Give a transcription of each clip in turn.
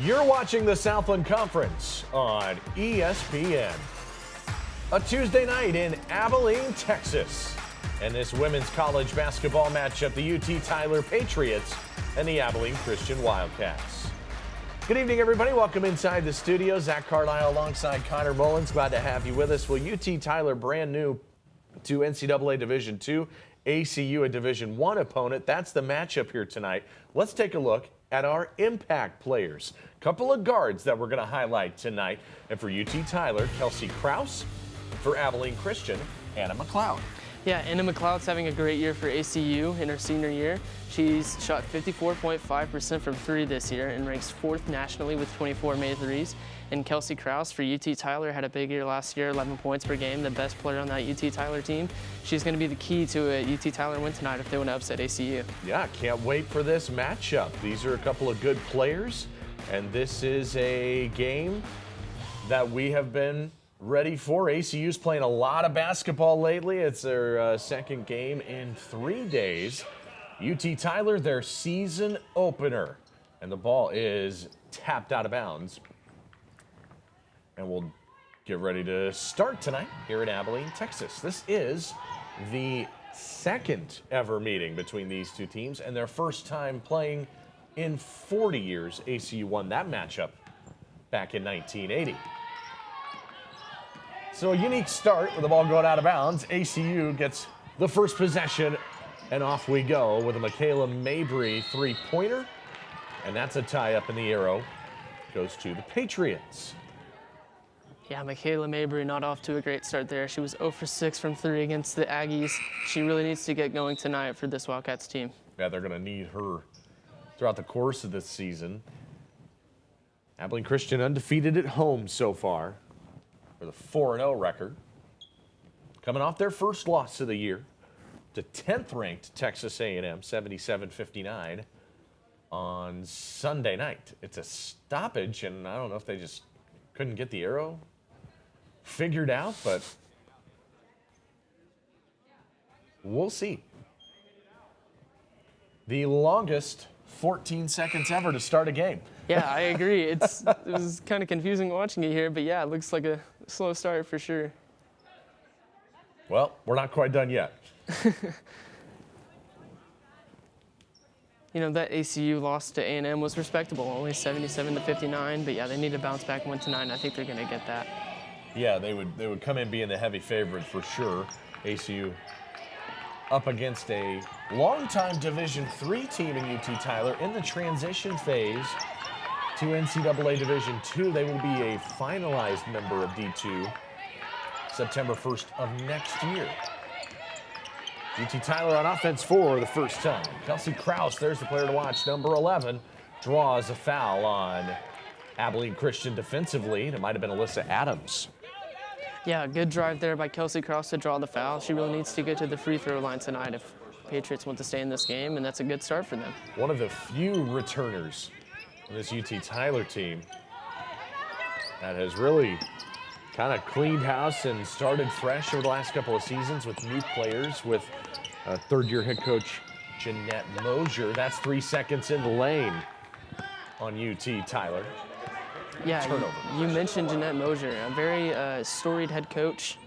You're watching the Southland Conference on ESPN. A Tuesday night in Abilene, Texas. And this women's college basketball matchup, the UTTyler Patriots and the Abilene Christian Wildcats. Good evening, everybody. Welcome inside the studio. Zach Carlisle alongside Connor Mullins. Glad to have you with us. Well, UTTyler brand new to NCAA Division II, ACU a Division I opponent. That's the matchup here tonight. Let's take a look at our impact players. Couple of guards that we're going to highlight tonight. And for UTTyler, Kelsey Krause. For Abilene Christian, Anna McLeod. Yeah, Anna McLeod's having a great year for ACU in her senior year. She's shot 54.5% from three this year and ranks 4th nationally with 24 made threes. And Kelsey Krause for UTTyler had a big year last year, 11 points per game, the best player on that UTTyler team. She's going to be the key to a UTTyler win tonight if they want to upset ACU. Yeah, can't wait for this matchup. These are a couple of good players, and this is a game that we have been ready for. ACU's playing a lot of basketball lately. It's their second game in 3 days. UTTyler, their season opener. And the ball is tapped out of bounds. And we'll get ready to start tonight here in Abilene, Texas. This is the second ever meeting between these two teams and their first time playing in 40 years. ACU won that matchup back in 1980. So a unique start with the ball going out of bounds. ACU gets the first possession, and off we go with a Michaela Mabry three-pointer. And that's a tie-up, and the arrow goes to the Patriots. Yeah, Michaela Mabry not off to a great start there. She was 0 for 6 from 3 against the Aggies. She really needs to get going tonight for this Wildcats team. Yeah, they're going to need her throughout the course of this season. Abilene Christian undefeated at home so far, with a 4-0 record. Coming off their first loss of the year to 10th-ranked Texas A&M, 77-59 on Sunday night. It's a stoppage, and I don't know if they just couldn't get the arrow figured out, but we'll see. The longest 14 seconds ever to start a game. Yeah, I agree. It was kind of confusing watching it here, but yeah, it looks like a slow start for sure. Well, we're not quite done yet. You know, that ACU loss to A&M was respectable, only 77-59, but yeah, they need to bounce back and win tonight, and I think they're going to get that. Yeah, they would come in being the heavy favorite for sure. ACU up against a longtime Division III team in UTTyler in the transition phase to NCAA Division II. They will be a finalized member of D2 September 1st of next year. UTTyler on offense for the first time. Kelsey Krause, there's the player to watch. Number 11 draws a foul on Abilene Christian defensively. It might have been Alyssa Adams. Yeah, good drive there by Kelsey Krause to draw the foul. She really needs to get to the free throw line tonight if Patriots want to stay in this game, and that's a good start for them. One of the few returners on this UTTyler team that has really kind of cleaned house and started fresh over the last couple of seasons with new players, with third-year head coach Jeanette Mosier. That's 3 seconds in the lane on UTTyler. Yeah, you mentioned Jeanette Mosier, a very storied head coach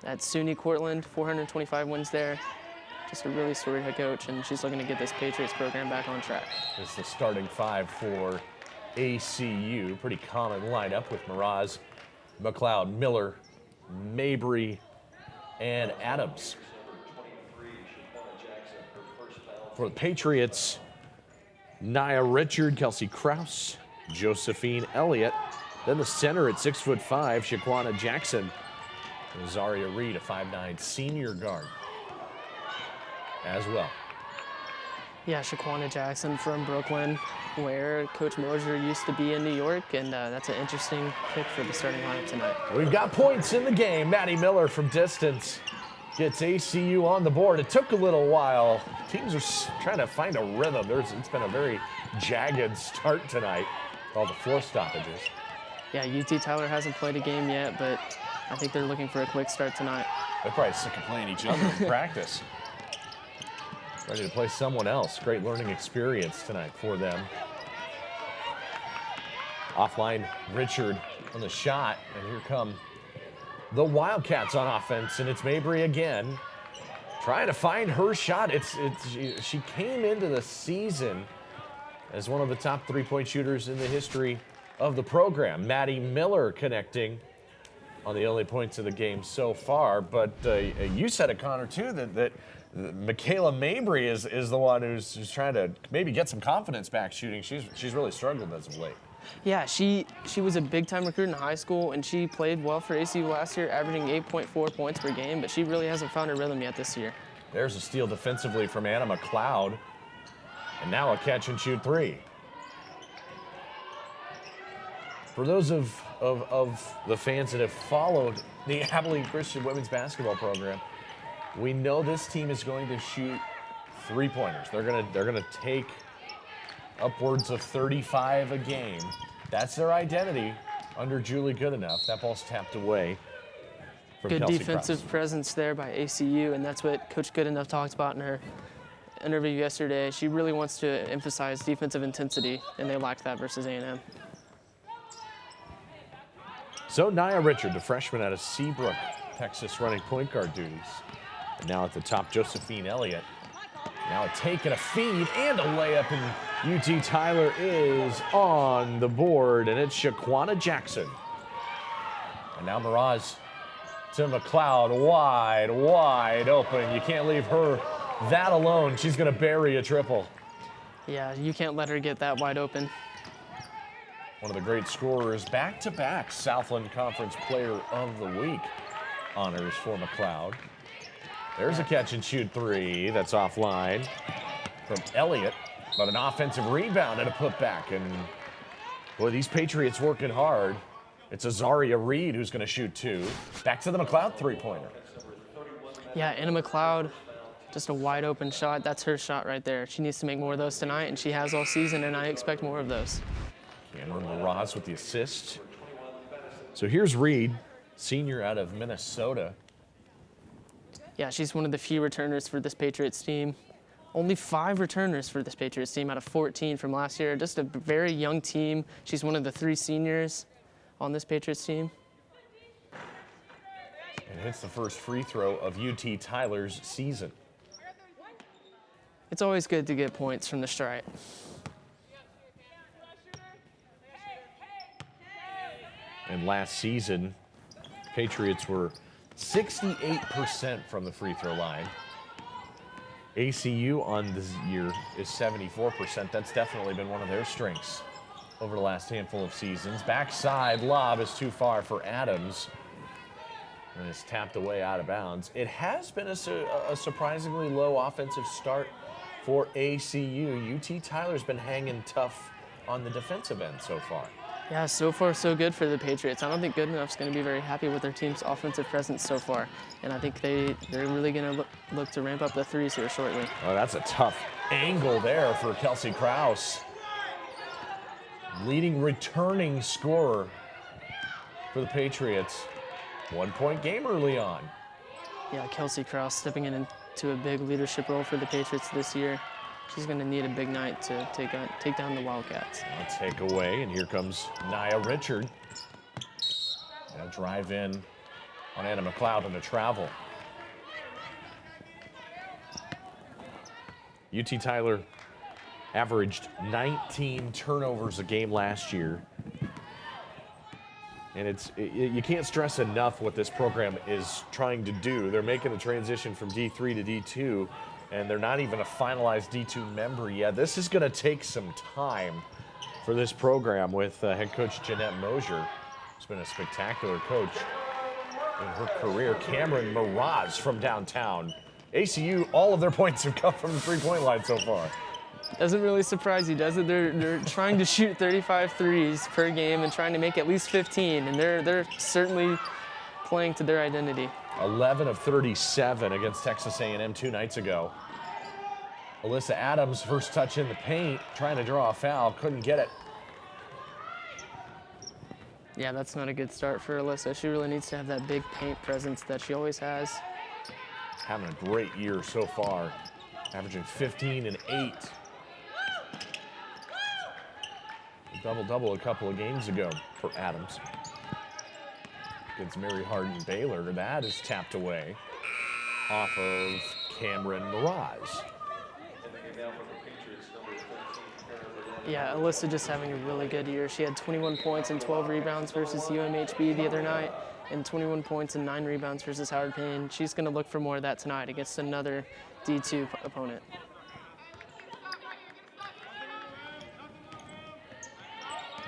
at SUNY Cortland, 425 wins there. Just a really storied head coach, and she's looking to get this Patriots program back on track. It's the starting five for ACU. Pretty common lineup with Miraz, McLeod, Miller, Mabry, and Adams. For the Patriots, Nia Richard, Kelsey Krause, Josephine Elliott. Then the center at 6'5", Shaquana Jackson. And Zaria Reed, a 5'9" senior guard as well. Yeah, Shaquana Jackson from Brooklyn, where Coach Mosier used to be in New York, and that's an interesting pick for the starting lineup tonight. We've got points in the game. Maddie Miller from distance gets ACU on the board. It took a little while. Teams are trying to find a rhythm. It's been a very jagged start tonight, all the floor stoppages. Yeah, UTTyler hasn't played a game yet, but I think they're looking for a quick start tonight. They're probably sick of playing each other in practice. Ready to play someone else. Great learning experience tonight for them. Offline, Richard on the shot, and here come the Wildcats on offense, and it's Mabry again, trying to find her shot. She came into the season as one of the top three-point shooters in the history of the program. Maddie Miller connecting on the only points of the game so far, but you said it, Connor, too, that Michaela Mabry is the one who's trying to maybe get some confidence back shooting. She's really struggled as of late. Yeah, she was a big-time recruit in high school, and she played well for ACU last year, averaging 8.4 points per game, but she really hasn't found her rhythm yet this year. There's a steal defensively from Anna McLeod, and now a catch-and-shoot three. For those of the fans that have followed the Abilene Christian women's basketball program, we know this team is going to shoot three-pointers. They're gonna take upwards of 35 a game. That's their identity under Julie Goodenough. That ball's tapped away from Good Kelsey defensive Krause. presence there by ACU, and that's what Coach Goodenough talked about in her interview yesterday. She really wants to emphasize defensive intensity, and they lacked that versus A&M. So Nia Richard, the freshman out of Seabrook, Texas, running point guard duties. And now at the top, Josephine Elliott. Now a take and a feed and a layup, and UTTyler is on the board, and it's Shaquana Jackson. And now Miraz to McLeod, wide open. You can't leave her that alone. She's gonna bury a triple. Yeah, you can't let her get that wide open. One of the great scorers, back-to-back Southland Conference Player of the Week honors for McLeod. There's a catch-and-shoot three that's offline from Elliott, but an offensive rebound and a putback. And boy, these Patriots working hard. It's Azaria Reed who's going to shoot two. Back to the McLeod three-pointer. Yeah, Anna McLeod, just a wide open shot. That's her shot right there. She needs to make more of those tonight, and she has all season, and I expect more of those. Cameron Miraz with the assist. So here's Reed, senior out of Minnesota. Yeah, she's one of the few returners for this Patriots team. Only 5 returners for this Patriots team out of 14 from last year. Just a very young team. She's one of the 3 seniors on this Patriots team. And hits the first free throw of UTTyler's season. It's always good to get points from the stripe. And last season, Patriots were 68% from the free throw line. ACU on this year is 74%. That's definitely been one of their strengths over the last handful of seasons. Backside lob is too far for Adams, and it's tapped away out of bounds. It has been a surprisingly low offensive start for ACU. UTTyler's been hanging tough on the defensive end so far. Yeah, so far so good for the Patriots. I don't think Goodenough's going to be very happy with their team's offensive presence so far. And I think they're really going to look to ramp up the threes here shortly. Oh, that's a tough angle there for Kelsey Krause. Leading returning scorer for the Patriots. 1-point game early on. Yeah, Kelsey Krause stepping into a big leadership role for the Patriots this year. She's going to need a big night to take down the Wildcats. Now take away, and here comes Nia Richard. Now drive in on Anna McLeod on the travel. UTTyler averaged 19 turnovers a game last year. And you can't stress enough what this program is trying to do. They're making the transition from D3 to D2, and they're not even a finalized D2 member yet. This is going to take some time for this program with head coach Jeanette Mosier, who's been a spectacular coach in her career. Cameron Miraz from downtown. ACU, all of their points have come from the three-point line so far. Doesn't really surprise you, does it? They're trying to shoot 35 threes per game and trying to make at least 15, and they're certainly playing to their identity. 11 of 37 against Texas A&M 2 nights ago. Alyssa Adams, first touch in the paint, trying to draw a foul, couldn't get it. Yeah, that's not a good start for Alyssa. She really needs to have that big paint presence that she always has. Having a great year so far, averaging 15 and 8. Double-double a couple of games ago for Adams. Against Mary Hardin Baylor. That is tapped away off of Cameron Miraz. Yeah, Alyssa just having a really good year. She had 21 points and 12 rebounds versus UMHB the other night, and 21 points and 9 rebounds versus Howard Payne. She's going to look for more of that tonight against another D2 opponent.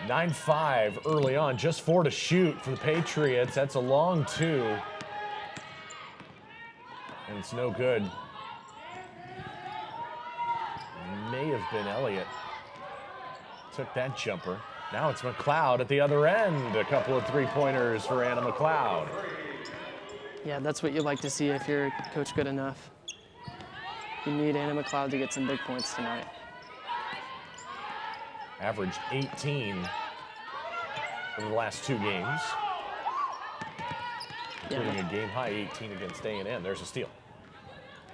(9-5) early on, just 4 to shoot for the Patriots. That's a long 2. And it's no good. May have been Elliott. Took that jumper. Now it's McLeod at the other end. A couple of three-pointers for Anna McLeod. Yeah, that's what you like to see if you're Coach Good enough. You need Anna McLeod to get some big points tonight. Averaged 18 over the last 2 games, including a game-high 18 against A&M. There's a steal.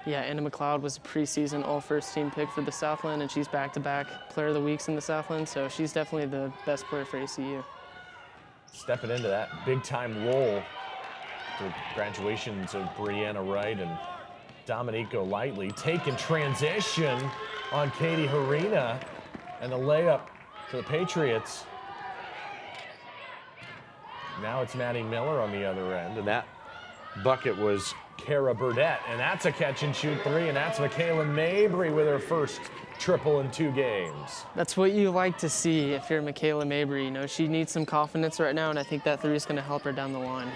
Yeah, Anna McLeod was a preseason all-first-team pick for the Southland, and she's back-to-back Player of the Weeks in the Southland, so she's definitely the best player for ACU. Stepping into that big-time role for graduations of Brianna Wright and Dominique Golightly. Taking transition on Katie Harina, and the layup to the Patriots. Now it's Maddie Miller on the other end, and that bucket was Kara Burdett, and that's a catch-and-shoot 3, and that's Michaela Mabry with her first triple in 2 games. That's what you like to see if you're Michaela Mabry. You know, she needs some confidence right now, and I think that 3 is going to help her down the line.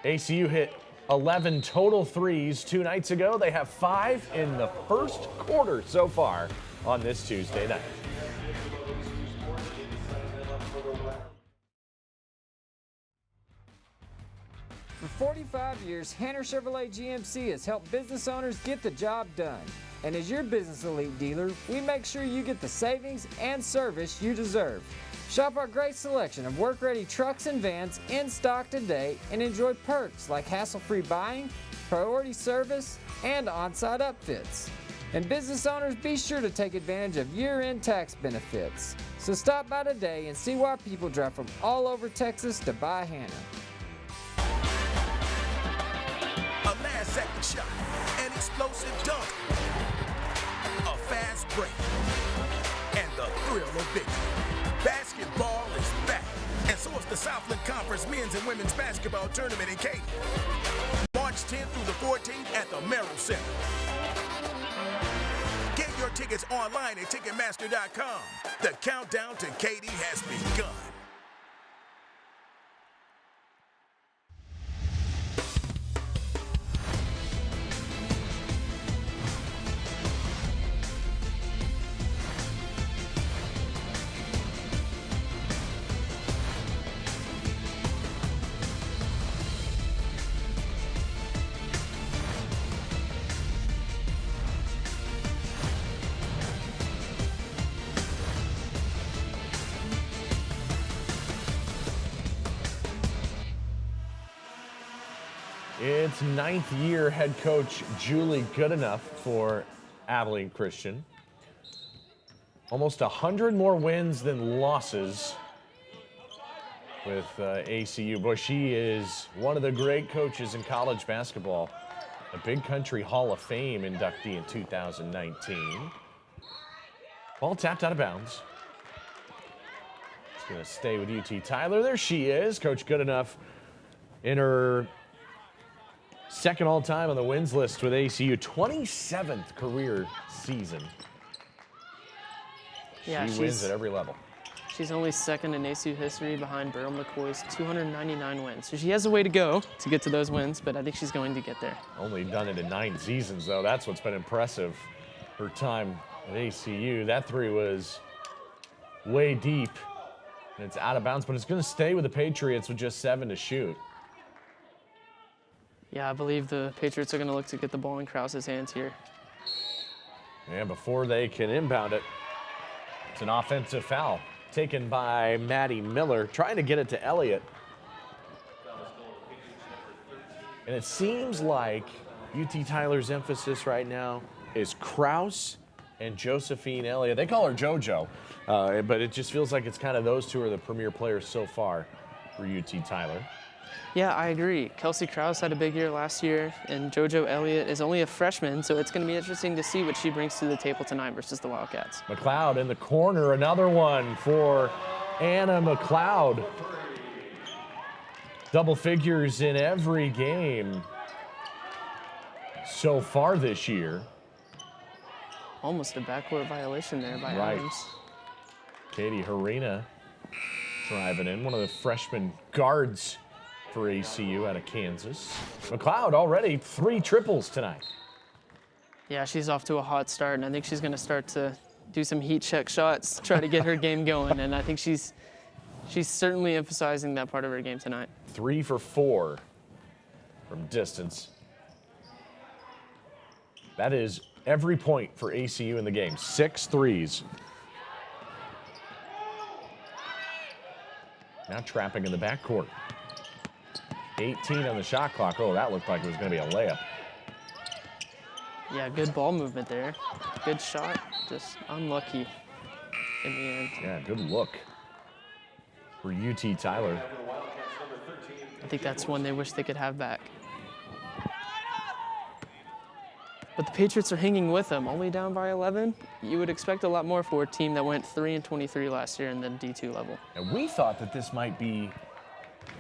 ACU hit 11 total threes 2 nights ago. They have 5 in the first quarter so far on this Tuesday night. For 45 years, Hanner Chevrolet GMC has helped business owners get the job done. And as your business elite dealer, we make sure you get the savings and service you deserve. Shop our great selection of work-ready trucks and vans in stock today and enjoy perks like hassle-free buying, priority service, and on-site upfits. And business owners, be sure to take advantage of year-end tax benefits. So stop by today and see why people drive from all over Texas to buy Hanner. A last-second shot, an explosive dunk, a fast break, and the thrill of victory. Basketball is back, and so is the Southland Conference Men's and Women's Basketball Tournament in Katy. March 10th through the 14th at the Merrill Center. Get your tickets online at Ticketmaster.com. The countdown to Katy has begun. It's 9th year head coach Julie Goodenough for Abilene Christian. Almost 100 more wins than losses with ACU. Boy, she is one of the great coaches in college basketball. A Big Country Hall of Fame inductee in 2019. Ball tapped out of bounds. It's going to stay with UTTyler. There she is. Coach Goodenough in her second all-time on the wins list with ACU, 27th career season. Yeah, she wins at every level. She's only second in ACU history behind Beryl McCoy's 299 wins. So she has a way to go to get to those wins, but I think she's going to get there. Only done it in 9 seasons, though. That's what's been impressive. Her time at ACU, that 3 was way deep, and it's out of bounds, but it's going to stay with the Patriots with just 7 to shoot. Yeah, I believe the Patriots are going to look to get the ball in Krause's hands here. And before they can inbound it, it's an offensive foul taken by Maddie Miller, trying to get it to Elliott. And it seems like UTTyler's emphasis right now is Krause and Josephine Elliott. They call her JoJo, but it just feels like it's kind of those two are the premier players so far for UT-Tyler. Yeah, I agree. Kelsey Krause had a big year last year, and JoJo Elliott is only a freshman, so it's going to be interesting to see what she brings to the table tonight versus the Wildcats. McLeod in the corner, another one for Anna McLeod. Double figures in every game so far this year. Almost a backcourt violation there by Adams. Katie Harina driving in, one of the freshman guards for ACU out of Kansas. McLeod already 3 triples tonight. Yeah, she's off to a hot start, and I think she's going to start to do some heat check shots, try to get her game going, and I think she's certainly emphasizing that part of her game tonight. 3 for 4 from distance. That is every point for ACU in the game. 6 threes. Now trapping in the backcourt. 18 on the shot clock. Oh, that looked like it was going to be a layup. Yeah, good ball movement there. Good shot, just unlucky in the end. Yeah, good look for UT-Tyler. I think that's one they wish they could have back. But the Patriots are hanging with them, only down by 11. You would expect a lot more for a team that went 3-23 last year in the D2 level. And we thought that this might be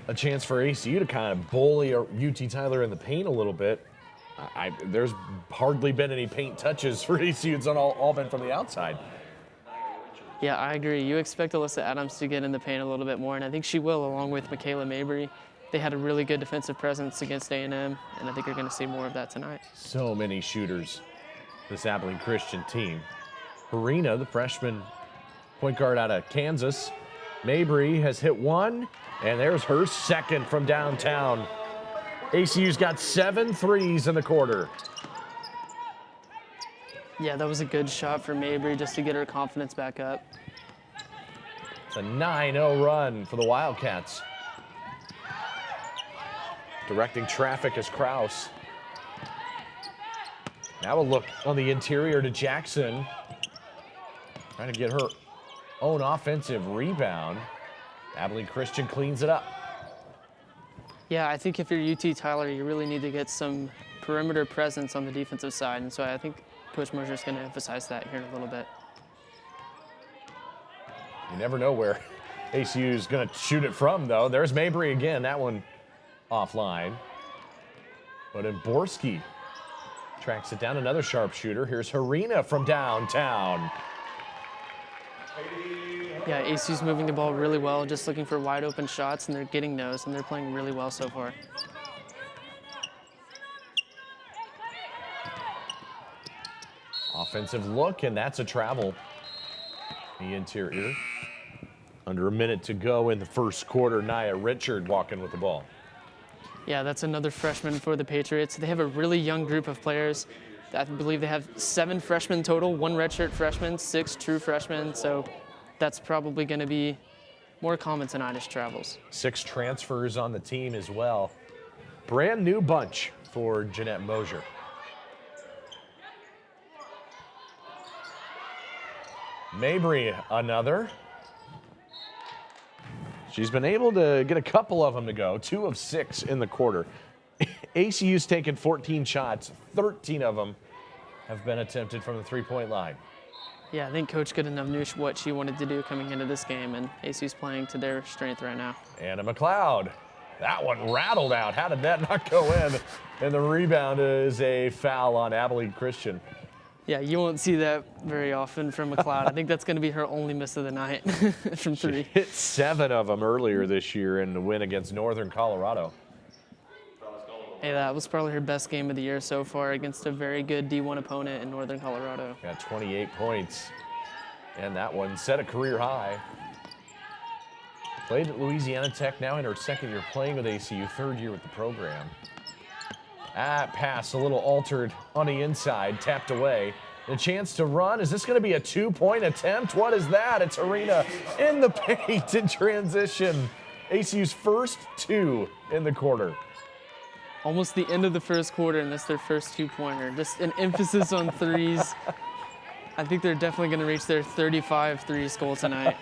a chance for ACU to kind of bully UT-Tyler in the paint a little bit. There's hardly been any paint touches for ACU. It's all been from the outside. Yeah, I agree. You expect Alyssa Adams to get in the paint a little bit more, and I think she will, along with Michaela Mabry. They had a really good defensive presence against A&M, and I think you're going to see more of that tonight. So many shooters, this Abilene Christian team. Harina, the freshman point guard out of Kansas. Mabry has hit 1, and there's her second from downtown. ACU's got 7 threes in the quarter. Yeah, that was a good shot for Mabry just to get her confidence back up. It's a 9-0 run for the Wildcats. Directing traffic is Krause. Now a look on the interior to Jackson. Trying to get her own offensive rebound. Abilene Christian cleans it up. Yeah, I think if you're UT-Tyler, you really need to get some perimeter presence on the defensive side, and so I think Coach Mosher's going to emphasize that here in a little bit. You never know where ACU is going to shoot it from, though. There's Mabry again. That one offline. But Borski tracks it down. Another sharpshooter. Here's Harina from downtown. Yeah, ACU's moving the ball really well, just looking for wide open shots, and they're getting those, and they're playing really well so far. Offensive look, and that's a travel. The interior. Under a minute to go in the first quarter. Nia Richard walking with the ball. Yeah, that's another freshman for the Patriots. They have a really young group of players. I believe they have 7 freshmen total, 1 redshirt freshman, 6 true freshmen. So that's probably going to be more common tonight as travels. 6 transfers on the team as well. Brand new bunch for Jeanette Mosier. Mabry, another. She's been able to get a couple of them to go, 2 of 6 in the quarter. ACU's taken 14 shots, 13 of them have been attempted from the three-point line. Yeah, I think Coach Goodenough knew what she wanted to do coming into this game, and ACU's playing to their strength right now. Anna McLeod, that one rattled out. How did that not go in? And the rebound is a foul on Abilene Christian. Yeah, you won't see that very often from McLeod. I think that's going to be her only miss of the night from 3. She hit 7 of them earlier this year in the win against Northern Colorado. Hey, that was probably her best game of the year so far against a very good D1 opponent in Northern Colorado. Got 28 points, and that one set a career high. Played at Louisiana Tech, now in her 2nd year playing with ACU, 3rd year with the program. That pass a little altered on the inside, tapped away. A chance to run. Is this going to be a 2-point attempt? What is that? It's Harina in the paint in transition. ACU's first 2 in the quarter. Almost the end of the first quarter, and that's their first 2-pointer. Just an emphasis on threes. I think they're definitely going to reach their 35 threes goal tonight.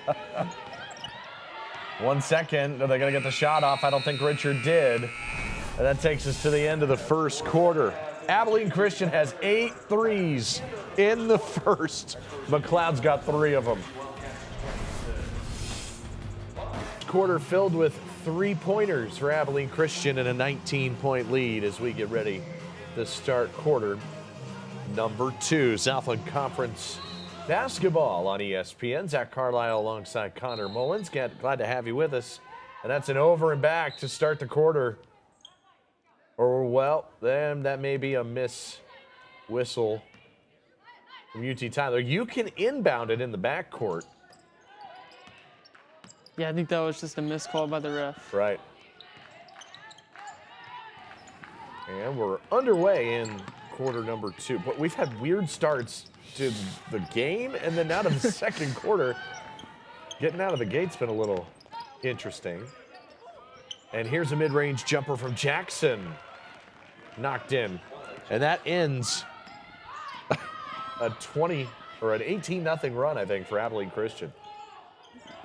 1 second. Are they going to get the shot off? I don't think Richard did. And that takes us to the end of the first quarter. Abilene Christian has 8 threes in the first. McLeod's got 3 of them. Quarter filled with 3-pointers for Abilene Christian and a 19-point lead as we get ready to start quarter number 2. Southland Conference basketball on ESPN. Zach Carlisle alongside Connor Mullins. Glad to have you with us. And that's an over and back to start the quarter. Or, well, then that may be a miss whistle from UT-Tyler. You can inbound it in the backcourt. Yeah, I think that was just a missed call by the ref. Right. And we're underway in quarter number 2. But we've had weird starts to the game, and then out of the second quarter, getting out of the gate's been a little interesting. And here's a mid-range jumper from Jackson. Knocked in. And that ends a 20 or an 18-0 run, I think, for Abilene Christian.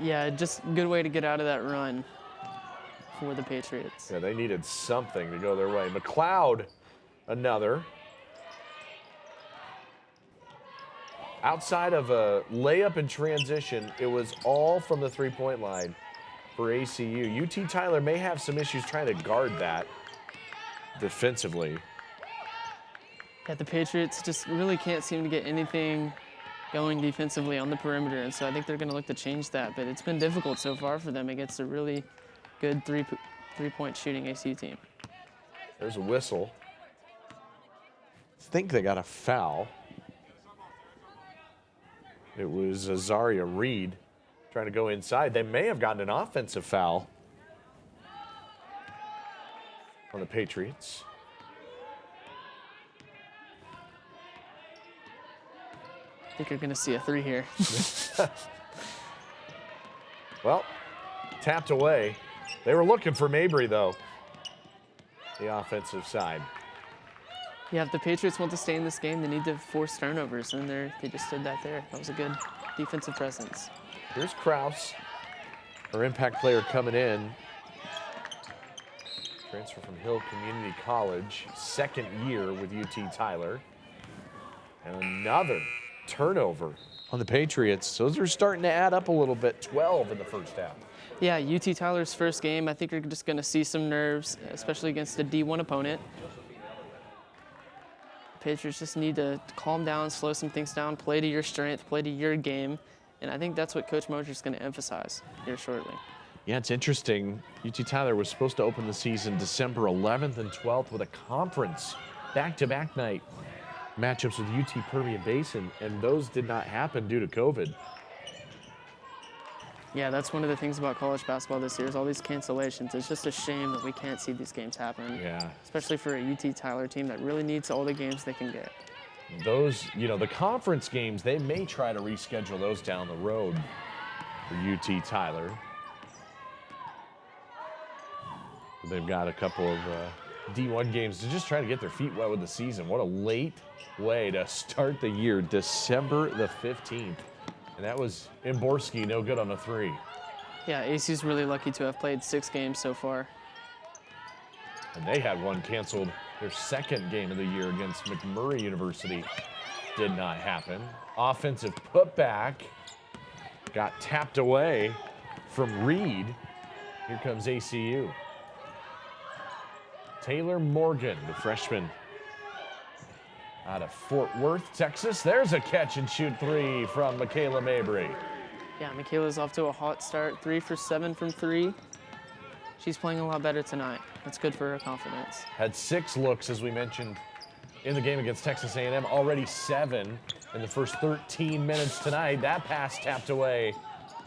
Yeah, just a good way to get out of that run for the Patriots. Yeah, they needed something to go their way. McLeod, another. Outside of a layup and transition, it was all from the three-point line for ACU. UT-Tyler may have some issues trying to guard that defensively. Yeah, the Patriots just really can't seem to get anything going defensively on the perimeter, and so I think they're going to look to change that. But it's been difficult so far for them against a really good three-point shooting ACU team. There's a whistle. I think they got a foul. It was Azaria Reed trying to go inside. They may have gotten an offensive foul on the Patriots. I think you're going to see a 3 here. Well, tapped away. They were looking for Mabry, though, the offensive side. Yeah, if the Patriots want to stay in this game, they need to force turnovers, and they just did that there. That was a good defensive presence. Here's Kraus, our impact player coming in. Transfer from Hill Community College, second year with UT-Tyler. And another turnover on the Patriots. Those are starting to add up a little bit, 12 in the first half. Yeah, UT-Tyler's first game, I think you're just going to see some nerves, especially against a D1 opponent. Patriots just need to calm down, slow some things down, play to your strength, play to your game, and I think that's what Coach Moser's going to emphasize here shortly. Yeah, it's interesting. UT-Tyler was supposed to open the season December 11th and 12th with a conference back-to-back night matchups with UT Permian Basin, and those did not happen due to COVID. Yeah, that's one of the things about college basketball this year is all these cancellations. It's just a shame that we can't see these games happen. Yeah. Especially for a UT-Tyler team that really needs all the games they can get. Those, the conference games, they may try to reschedule those down the road for UT-Tyler. They've got a couple of D1 games to just try to get their feet wet with the season. What a late way to start the year, December the 15th. And that was Imborski, no good on a 3. Yeah, ACU's really lucky to have played 6 games so far. And they had one canceled. Their second game of the year against McMurray University did not happen. Offensive putback got tapped away from Reed. Here comes ACU. Taylor Morgan, the freshman out of Fort Worth, Texas. There's a catch-and-shoot 3 from Michaela Mabry. Yeah, Michaela's off to a hot start, 3 for 7 from 3. She's playing a lot better tonight. That's good for her confidence. Had 6 looks, as we mentioned, in the game against Texas A&M. Already 7 in the first 13 minutes tonight. That pass tapped away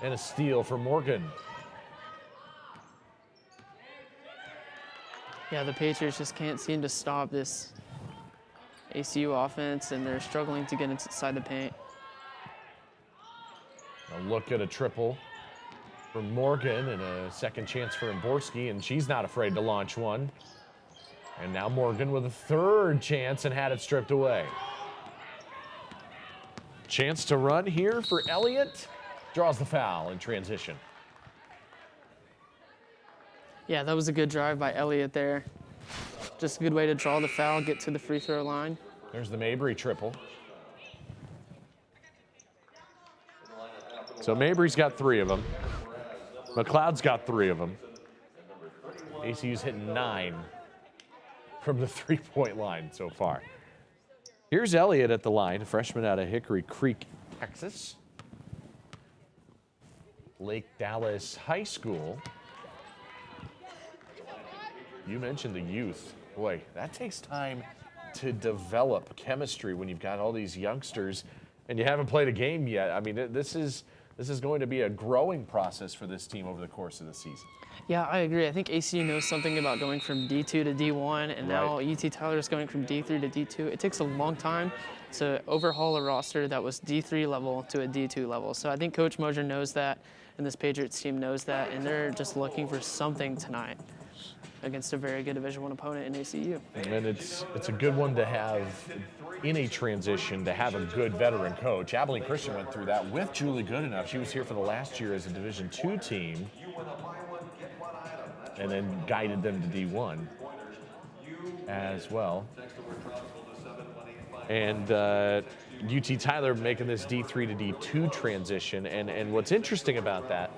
and a steal for Morgan. Yeah, the Patriots just can't seem to stop this ACU offense, and they're struggling to get inside the paint. A look at a triple from Morgan and a second chance for Imborski, and she's not afraid to launch one. And now Morgan with a third chance and had it stripped away. Chance to run here for Elliott. Draws the foul in transition. Yeah, that was a good drive by Elliott there. Just a good way to draw the foul, get to the free throw line. There's the Mabry triple. So Mabry's got 3 of them. McLeod's got 3 of them. ACU's hitting 9 from the 3-point line so far. Here's Elliott at the line, a freshman out of Hickory Creek, Texas. Lake Dallas High School. You mentioned the youth. Boy, that takes time to develop chemistry when you've got all these youngsters and you haven't played a game yet. I mean, this is going to be a growing process for this team over the course of the season. Yeah, I agree. I think ACU knows something about going from D2 to D1, and now UT-Tyler is going from D3 to D2. It takes a long time to overhaul a roster that was D3 level to a D2 level. So I think Coach Mosier knows that, and this Patriots team knows that, and they're just looking for something tonight against a very good Division I opponent in ACU. And it's a good one to have in a transition, to have a good veteran coach. Abilene Christian went through that with Julie Goodenough. She was here for the last year as a Division II team and then guided them to D1 as well. And UT-Tyler making this D3 to D2 transition. And what's interesting about that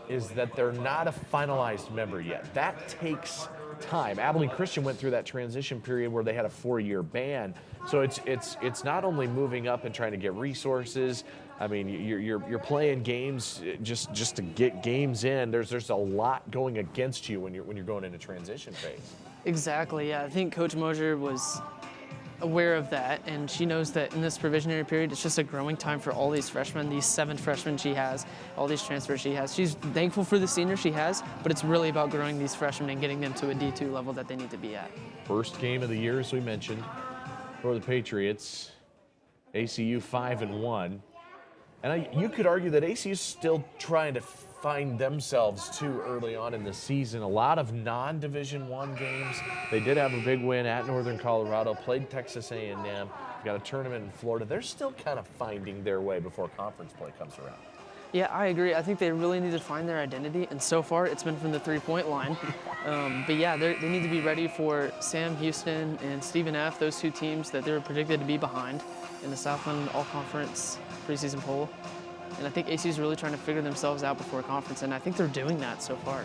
is that they're not a finalized member yet. That takes time. Abilene Christian went through that transition period where they had a 4-year ban. So it's not only moving up and trying to get resources. I mean, you're playing games just to get games in. There's a lot going against you when you're going into transition phase. Exactly. Yeah, I think Coach Mosier was aware of that, and she knows that in this provisionary period, it's just a growing time for all these freshmen, these 7 freshmen she has, all these transfers she has. She's thankful for the seniors she has, but it's really about growing these freshmen and getting them to a D2 level that they need to be at. First game of the year, as we mentioned, for the Patriots. ACU 5-1. And you could argue that ACU's still trying to find themselves too early on in the season. A lot of non-Division I games. They did have a big win at Northern Colorado, played Texas A&M, got a tournament in Florida. They're still kind of finding their way before conference play comes around. Yeah, I agree. I think they really need to find their identity, and so far it's been from the 3-point line. But yeah, they need to be ready for Sam Houston and Stephen F., those 2 teams that they were predicted to be behind in the Southland All-Conference preseason poll. And I think ACU is really trying to figure themselves out before conference, and I think they're doing that so far.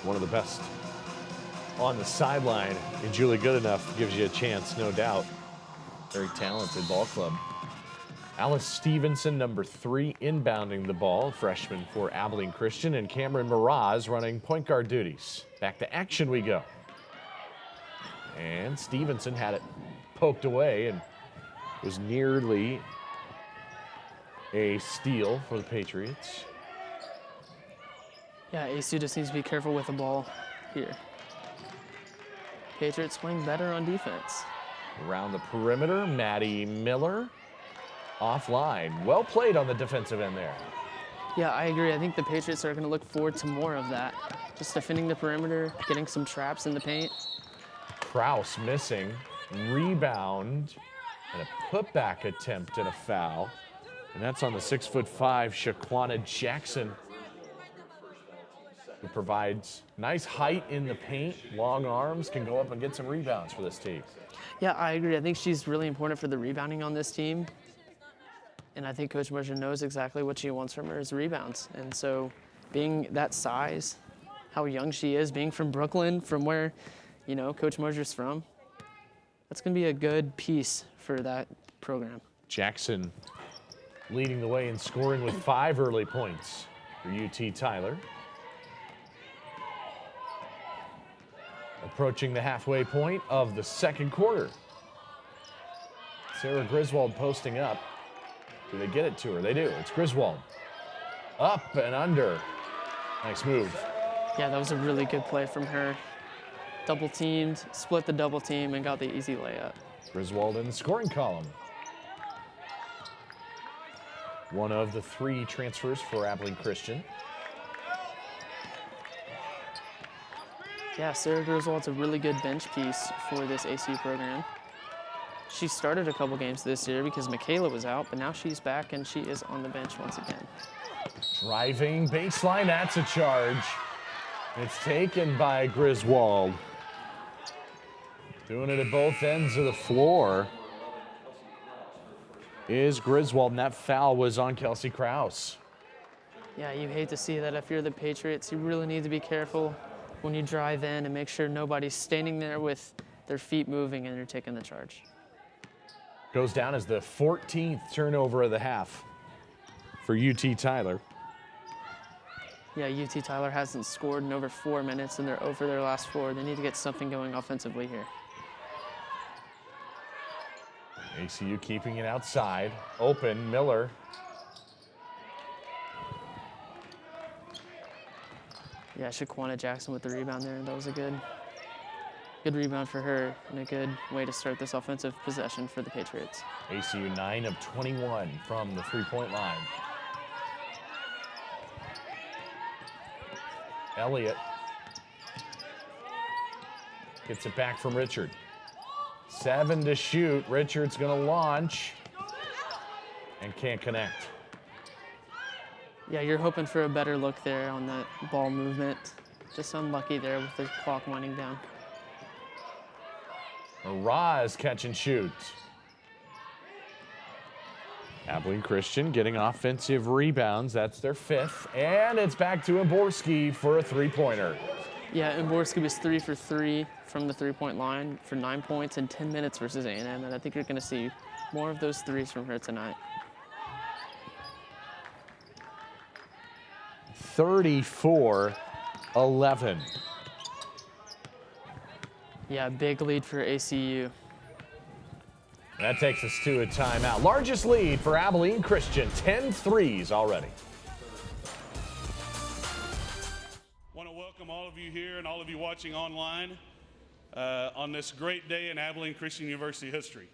One of the best on the sideline, and Julie Goodenough gives you a chance, no doubt. Very talented ball club. Alice Stevenson, number 3, inbounding the ball, freshman for Abilene Christian, and Cameron Miraz running point guard duties. Back to action we go. And Stevenson had it poked away and was nearly a steal for the Patriots. Yeah, ACU just needs to be careful with the ball here. Patriots playing better on defense. Around the perimeter, Maddie Miller offline. Well played on the defensive end there. Yeah, I agree. I think the Patriots are going to look forward to more of that. Just defending the perimeter, getting some traps in the paint. Kraus missing. Rebound and a putback attempt and a foul. And that's on the 6'5" Shaquana Jackson, who provides nice height in the paint, long arms, can go up and get some rebounds for this team. Yeah, I agree. I think she's really important for the rebounding on this team. And I think Coach Mosier knows exactly what she wants from her is rebounds. And so being that size, how young she is, being from Brooklyn, from where, Coach Mosier's from, that's going to be a good piece for that program. Jackson leading the way in scoring with 5 early points for UT-Tyler. Approaching the halfway point of the second quarter. Sarah Griswold posting up. Do they get it to her? They do. It's Griswold. Up and under. Nice move. Yeah, that was a really good play from her. Double teamed, split the double team, and got the easy layup. Griswold in the scoring column. One of the 3 transfers for Abilene Christian. Yeah, Sarah Griswold's a really good bench piece for this ACU program. She started a couple games this year because Michaela was out, but now she's back and she is on the bench once again. Driving baseline, that's a charge. It's taken by Griswold. Doing it at both ends of the floor is Griswold, and that foul was on Kelsey Krause. Yeah, you hate to see that if you're the Patriots. You really need to be careful when you drive in and make sure nobody's standing there with their feet moving and you're taking the charge. Goes down as the 14th turnover of the half for UTTyler. Yeah, UTTyler hasn't scored in over 4 minutes, and they're over their last 4. They need to get something going offensively here. ACU keeping it outside. Open, Miller. Yeah, Shaquana Jackson with the rebound there. That was a good rebound for her and a good way to start this offensive possession for the Patriots. ACU 9 of 21 from the three-point line. Elliott gets it back from Richard. 7 to shoot. Richard's going to launch and can't connect. Yeah, you're hoping for a better look there on that ball movement. Just unlucky there with the clock winding down. Raz catch and shoot. Abilene Christian getting offensive rebounds. That's their 5th. And it's back to Imborski for a three-pointer. Yeah, Imborski was 3 for 3 from the three-point line for 9 points in 10 minutes versus A&M, and I think you're going to see more of those threes from her tonight. 34-11. Yeah, big lead for ACU. That takes us to a timeout. Largest lead for Abilene Christian, 10 threes already. Want to welcome all of you here and all of you watching online on this great day in Abilene Christian University history.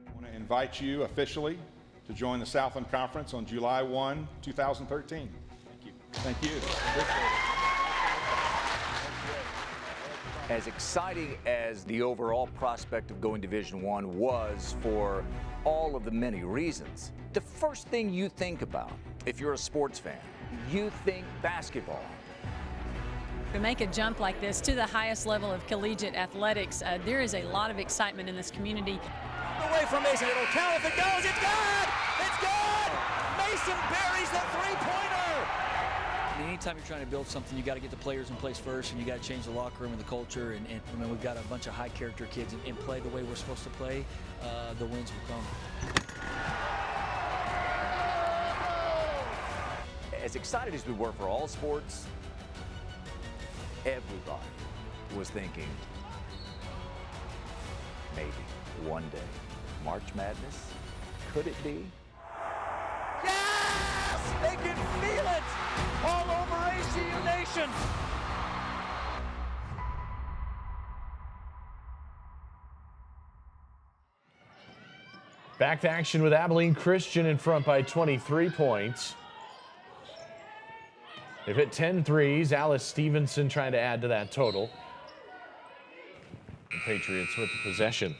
I want to invite you officially to join the Southland Conference on July 1, 2013. Thank you. Thank you. As exciting as the overall prospect of going Division I was for all of the many reasons, the first thing you think about if you're a sports fan, you think basketball. To make a jump like this to the highest level of collegiate athletics, there is a lot of excitement in this community. Away from Mason, it'll count if it goes, it's good! It's good! Mason buries the three-pointer! Anytime you're trying to build something, you got to get the players in place first, and you got to change the locker room and the culture. And I mean, we've got a bunch of high-character kids and play the way we're supposed to play. The wins will come. As excited as we were for all sports, everybody was thinking, maybe one day, March Madness, could it be? Yes! They can feel it all over ACU Nation! Back to action with Abilene Christian in front by 23 points. They've hit 10 threes. Alice Stevenson trying to add to that total. The Patriots with the possession.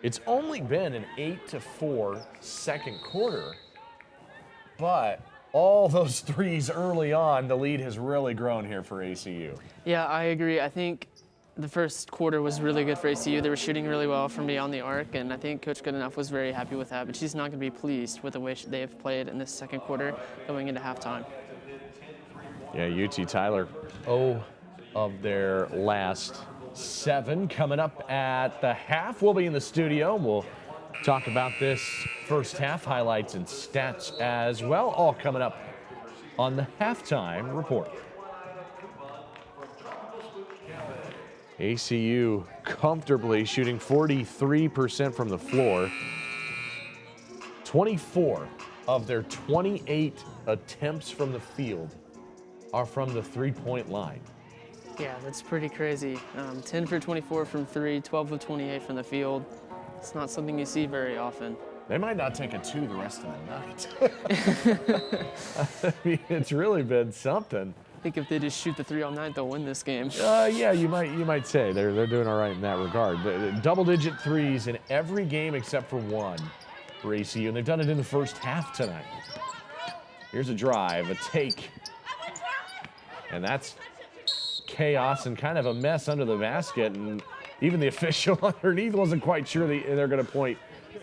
It's only been an 8-4 second quarter, but all those threes early on, the lead has really grown here for ACU. Yeah, I agree. I think the first quarter was really good for ACU. They were shooting really well from beyond the arc, and I think Coach Goodenough was very happy with that, but she's not going to be pleased with the way they have played in this second quarter going into halftime. Yeah, UTTyler, 0 of their last 7 coming up at the half. We'll be in the studio. We'll talk about this first half highlights and stats as well, all coming up on the halftime report. ACU comfortably shooting 43% from the floor. 24 of their 28 attempts from the field are from the three-point line. Yeah, that's pretty crazy. 10 for 24 from 3, 12 of 28 from the field. It's not something you see very often. They might not take a 2 the rest of the night. I mean, it's really been something. think if they just shoot the 3 all night, they'll win this game. Yeah, you might say they're doing all right in that regard. Double-digit threes in every game except for one for ACU, and they've done it in the first half tonight. Here's a drive, a take, and that's chaos and kind of a mess under the basket, and even the official underneath wasn't quite sure they're going to point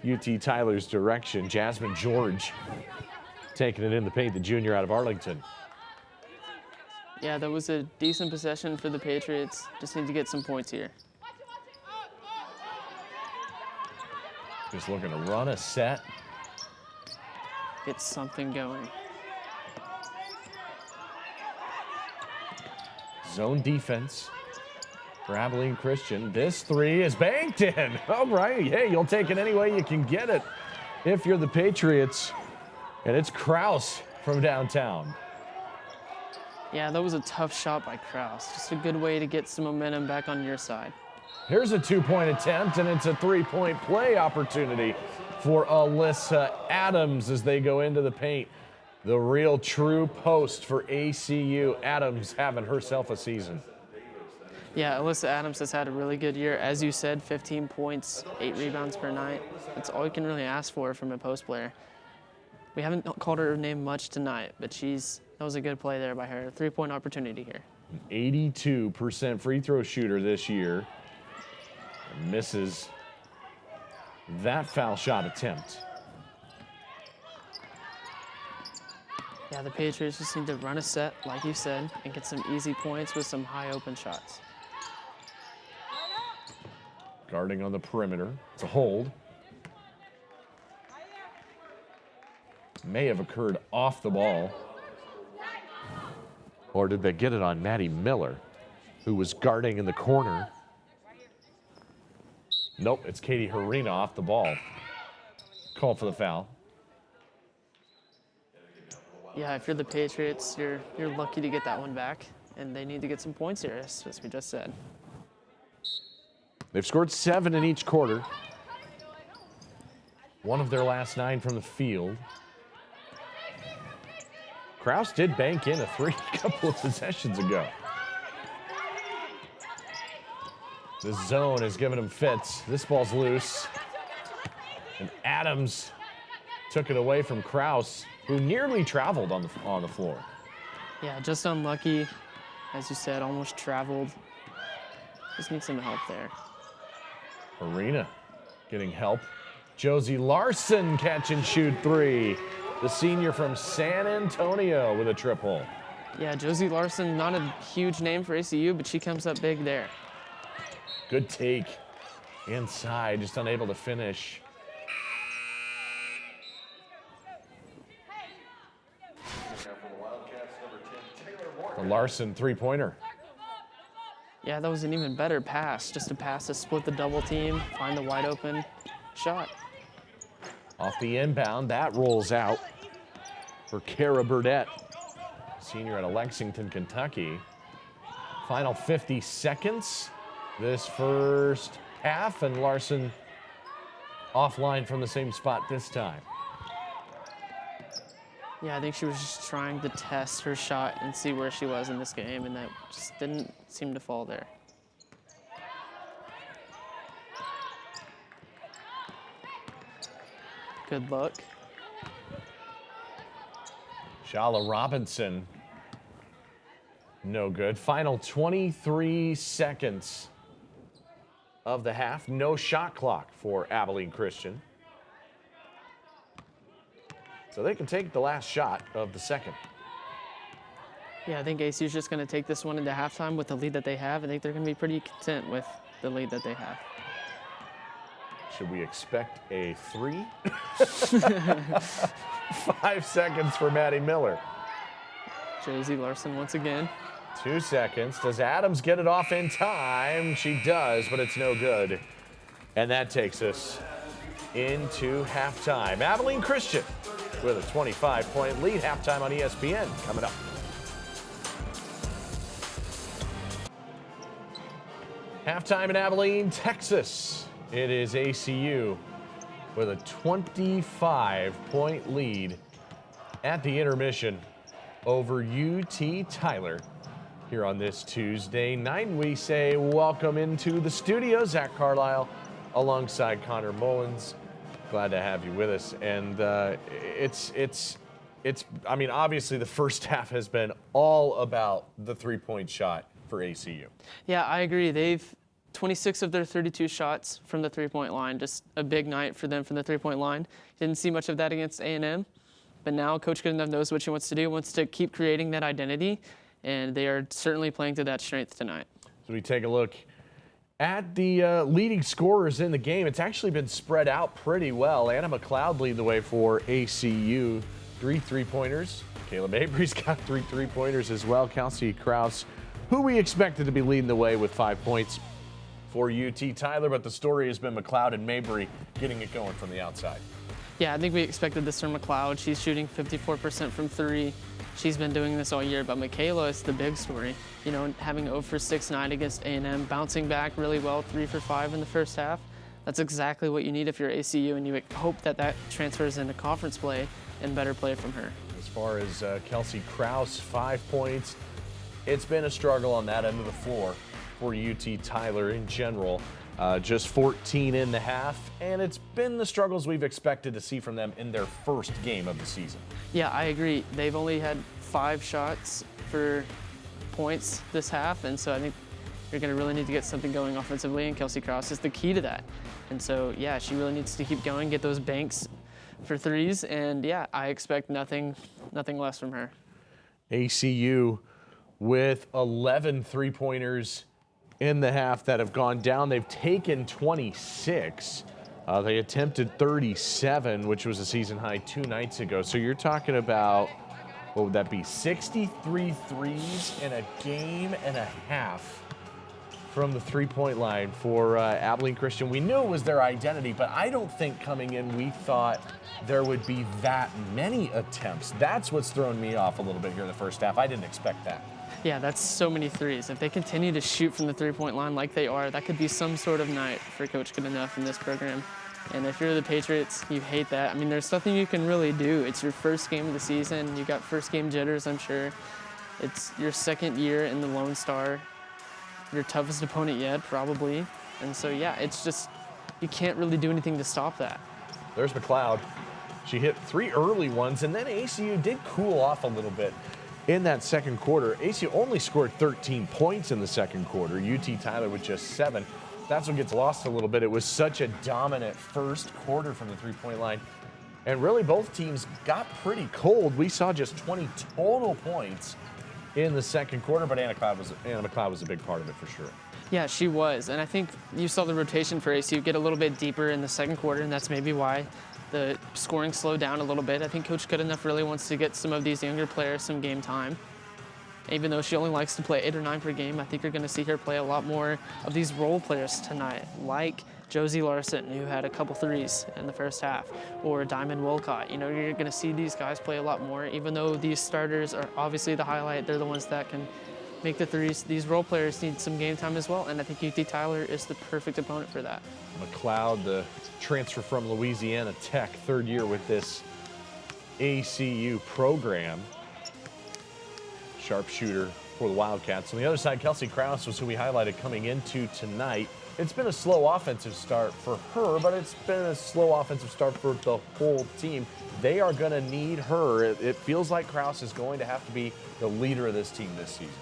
UTTyler's direction. Jasmine George taking it in the paint, the junior out of Arlington. Yeah, that was a decent possession for the Patriots. Just need to get some points here. Just looking to run a set. Get something going. Zone defense for Abilene Christian. This 3 is banked in. All right, hey, you'll take it any way you can get it if you're the Patriots. And it's Kraus from downtown. Yeah, that was a tough shot by Kraus. Just a good way to get some momentum back on your side. Here's a 2-point attempt, and it's a 3-point play opportunity for Alyssa Adams as they go into the paint. The real true post for ACU. Adams having herself a season. Yeah, Alyssa Adams has had a really good year. As you said, 15 points, 8 rebounds per night. That's all you can really ask for from a post player. We haven't called her name much tonight, but that was a good play there by her. 3-point opportunity here. 82% free throw shooter this year. And misses that foul shot attempt. Yeah, the Patriots just need to run a set, like you said, and get some easy points with some high open shots. Guarding on the perimeter. It's a hold. May have occurred off the ball. Or did they get it on Maddie Miller, who was guarding in the corner? Nope, it's Katie Harina off the ball. Call for the foul. Yeah, if you're the Patriots, you're lucky to get that one back, and they need to get some points here, as we just said. They've scored 7 in each quarter. One of their last 9 from the field. Kraus did bank in a 3 a couple of possessions ago. The zone is giving him fits. This ball's loose. And Adams took it away from Kraus, who nearly traveled on the floor. Yeah, just unlucky. As you said, almost traveled. Just need some help there. Arena getting help. Josie Larson catch and shoot 3. The senior from San Antonio with a triple. Yeah, Josie Larson, not a huge name for ACU, but she comes up big there. Good take. Inside, just unable to finish. The Larson 3-pointer. Yeah, that was an even better pass. Just a pass to split the double team, find the wide open shot. Off the inbound, that rolls out for Kara Burdett, senior out of Lexington, Kentucky. Final 50 seconds this first half, and Larson offline from the same spot this time. Yeah, I think she was just trying to test her shot and see where she was in this game, and that just didn't seem to fall there. Good luck. Shala Robinson, no good. Final 23 seconds of the half. No shot clock for Abilene Christian. So they can take the last shot of the second. Yeah, I think ACU's just going to take this one into halftime with the lead that they have. I think they're going to be pretty content with the lead that they have. Should we expect a 3? 5 seconds for Maddie Miller. Josie Larson once again. 2 seconds. Does Adams get it off in time? She does, but it's no good. And that takes us into halftime. Abilene Christian with a 25-point lead. Halftime on ESPN coming up. Halftime in Abilene, Texas. It is ACU with a 25-point lead at the intermission. over UTTyler. Here on this Tuesday night, we say welcome into the studio, Zach Carlisle, alongside Connor Mullins. Glad to have you with us. And I mean, obviously the first half has been all about the three-point shot for ACU. Yeah, I agree. They've 26 of their 32 shots from the three-point line. Just a big night for them from the three-point line. Didn't see much of that against A&M, but now Coach Goodenough knows what he wants to do. He wants to keep creating that identity, and they are certainly playing to that strength tonight. So we take a look at the leading scorers in the game. It's actually been spread out pretty well. Anna McLeod leading the way for ACU. 3 3-pointers. Caleb Avery's got 3 3-pointers as well. Kelsey Krause, who we expected to be leading the way with 5 points for UTTyler, but the story has been McLeod and Mabry getting it going from the outside. Yeah, I think we expected this from McLeod. She's shooting 54% from 3. She's been doing this all year, but Michaela is the big story. You know, having 0 for 6 night against A&M, bouncing back really well, 3 for 5 in the first half. That's exactly what you need if you're ACU, and you hope that that transfers into conference play and better play from her. As far as Kelsey Krause, 5 points. It's been a struggle on that end of the floor for UTTyler in general. Just 14 in the half, and it's been the struggles we've expected to see from them in their first game of the season. Yeah, I agree. They've only had 5 shots for points this half, and so I think you're going to really need to get something going offensively, and Kelsey Krause is the key to that. And so, yeah, she really needs to keep going, get those banks for threes, and yeah, I expect nothing less from her. ACU with 11 three-pointers in the half that have gone down. They've taken 26. They attempted 37, which was a season high 2 nights ago. So you're talking about, what would that be, 63 threes in a game and a half from the three-point line for Abilene Christian. We knew it was their identity, but I don't think coming in we thought there would be that many attempts. That's what's thrown me off a little bit here in the first half. I didn't expect that. Yeah, that's so many threes. If they continue to shoot from the three-point line like they are, that could be some sort of night for Coach Goodenough in this program. And if you're the Patriots, you hate that. I mean, there's nothing you can really do. It's your first game of the season. You got first game jitters, I'm sure. It's your second year in the Lone Star. Your toughest opponent yet, probably. And so, yeah, it's just, you can't really do anything to stop that. There's McLeod. She hit 3 early ones, and then ACU did cool off a little bit in that second quarter. ACU only scored 13 points in the second quarter. UTTyler with just 7. That's what gets lost a little bit. It was such a dominant first quarter from the three-point line. And really both teams got pretty cold. We saw just 20 total points in the second quarter, but Anna McLeod was a big part of it for sure. Yeah, she was. And I think you saw the rotation for ACU get a little bit deeper in the second quarter, and that's maybe why the scoring slowed down a little bit. I think Coach Goodenough really wants to get some of these younger players some game time. Even though she only likes to play 8 or 9 per game, I think you're going to see her play a lot more of these role players tonight, like Josie Larson, who had a couple threes in the first half, or Diamond Wolcott. You know, you're going to see these guys play a lot more, even though these starters are obviously the highlight. They're the ones that can make the threes. These role players need some game time as well, and I think UTTyler is the perfect opponent for that. McLeod, the transfer from Louisiana Tech, 3rd year with this ACU program. Sharpshooter for the Wildcats. On the other side, Kelsey Krause was who we highlighted coming into tonight. It's been a slow offensive start for her, but it's been a slow offensive start for the whole team. They are going to need her. It feels like Krause is going to have to be the leader of this team this season.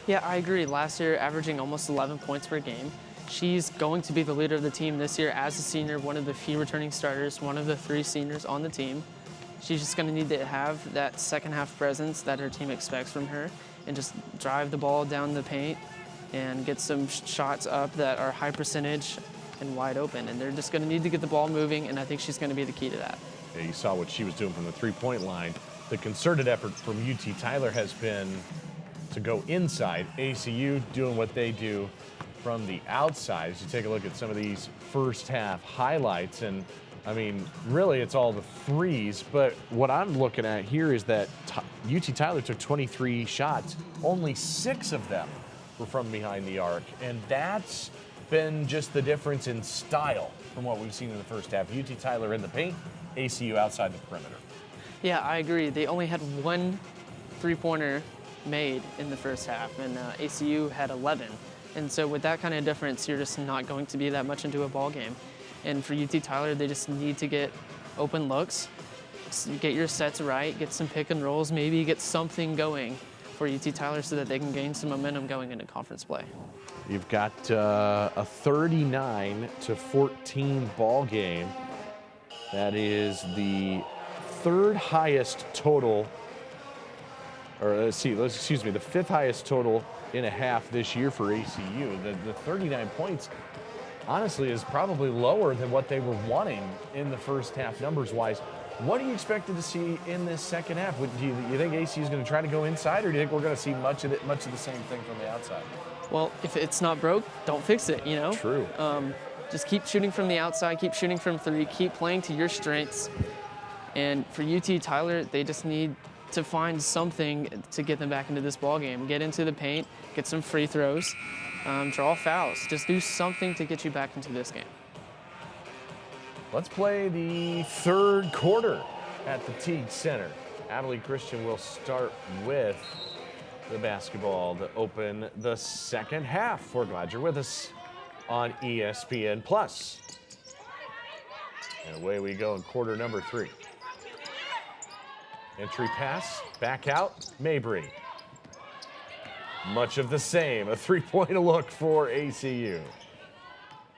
Yeah, I agree. Last year, averaging almost 11 points per game. She's going to be the leader of the team this year as a senior, one of the few returning starters, one of the 3 seniors on the team. She's just going to need to have that second half presence that her team expects from her and just drive the ball down the paint and get some shots up that are high percentage and wide open. And they're just going to need to get the ball moving, and I think she's going to be the key to that. Yeah, you saw what she was doing from the three-point line. The concerted effort from UTTyler has been to go inside. ACU doing what they do from the outside. As you take a look at some of these first half highlights, and I mean, really it's all the threes, but what I'm looking at here is that UTTyler took 23 shots. Only 6 of them were from behind the arc, and that's been just the difference in style from what we've seen in the first half. UTTyler in the paint, ACU outside the perimeter. Yeah, I agree. They only had 1 three-pointer made in the first half, and ACU had 11. And so with that kind of difference, you're just not going to be that much into a ball game. And for UT-Tyler, they just need to get open looks, get your sets right, get some pick and rolls, maybe get something going for UT-Tyler so that they can gain some momentum going into conference play. You've got a 39-14 ball game. That is the third highest total, or excuse me, the fifth highest total in a half this year for ACU. The 39 points, honestly, is probably lower than what they were wanting in the first half numbers-wise. What do you expect to see in this second half? Do you think ACU is going to try to go inside, or do you think we're going to see much of the same thing from the outside? Well, if it's not broke, don't fix it, you know? True. Just keep shooting from the outside, keep shooting from three, keep playing to your strengths. And for UT-Tyler, they just need to find something to get them back into this ball game. Get into the paint, get some free throws, draw fouls. Just do something to get you back into this game. Let's play the third quarter at the Teague Center. Abilene Christian will start with the basketball to open the second half. We're glad you're with us on ESPN+. And away we go in quarter number 3. Entry pass, back out, Mabry. Much of the same, a three-point look for ACU.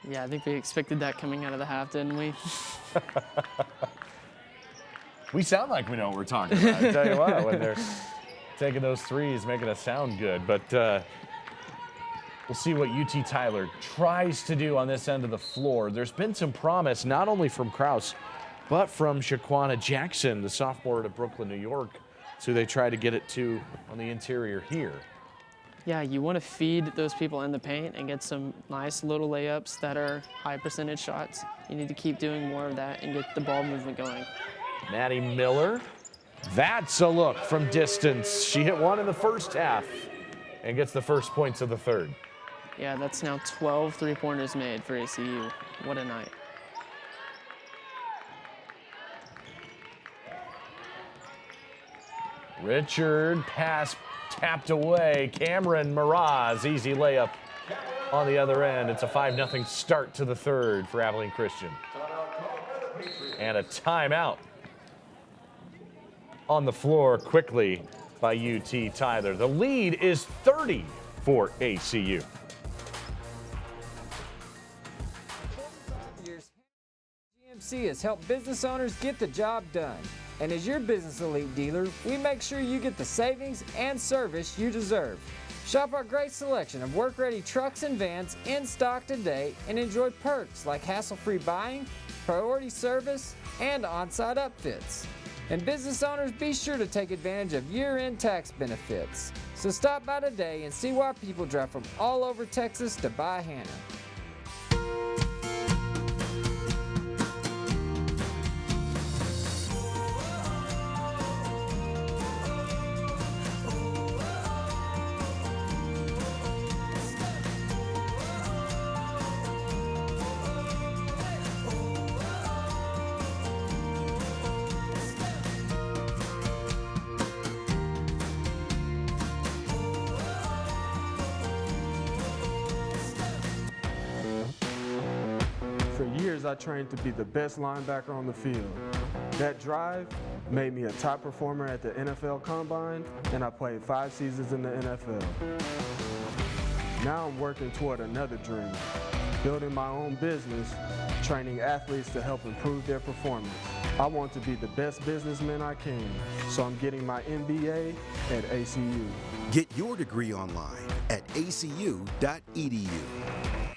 Yeah, I think we expected that coming out of the half, didn't we? We sound like we know what we're talking about. I tell you what, when they're taking those threes, making us sound good. But we'll see what UT-Tyler tries to do on this end of the floor. There's been some promise, not only from Krause, but from Shaquana Jackson, the sophomore out of Brooklyn, New York. So they try to get it to on the interior here. Yeah, you want to feed those people in the paint and get some nice little layups that are high percentage shots. You need to keep doing more of that and get the ball movement going. Maddie Miller, that's a look from distance. She hit one in the first half and gets the first points of the third. Yeah, that's now 12 three-pointers made for ACU. What a night. Richard, pass tapped away. Cameron Miraz, easy layup on the other end. It's a 5-0 start to the third for Abilene Christian. And a timeout on the floor quickly by UT-Tyler. The lead is 30 for ACU. GMC has helped business owners get the job done. And as your business elite dealer, we make sure you get the savings and service you deserve. Shop our great selection of work-ready trucks and vans in stock today and enjoy perks like hassle-free buying, priority service, and on-site upfits. And business owners, be sure to take advantage of year-end tax benefits. So stop by today and see why people drive from all over Texas to buy Hannah. For years, I trained to be the best linebacker on the field. That drive made me a top performer at the NFL Combine, and I played 5 seasons in the NFL. Now I'm working toward another dream, building my own business, training athletes to help improve their performance. I want to be the best businessman I can, so I'm getting my MBA at ACU. Get your degree online at acu.edu.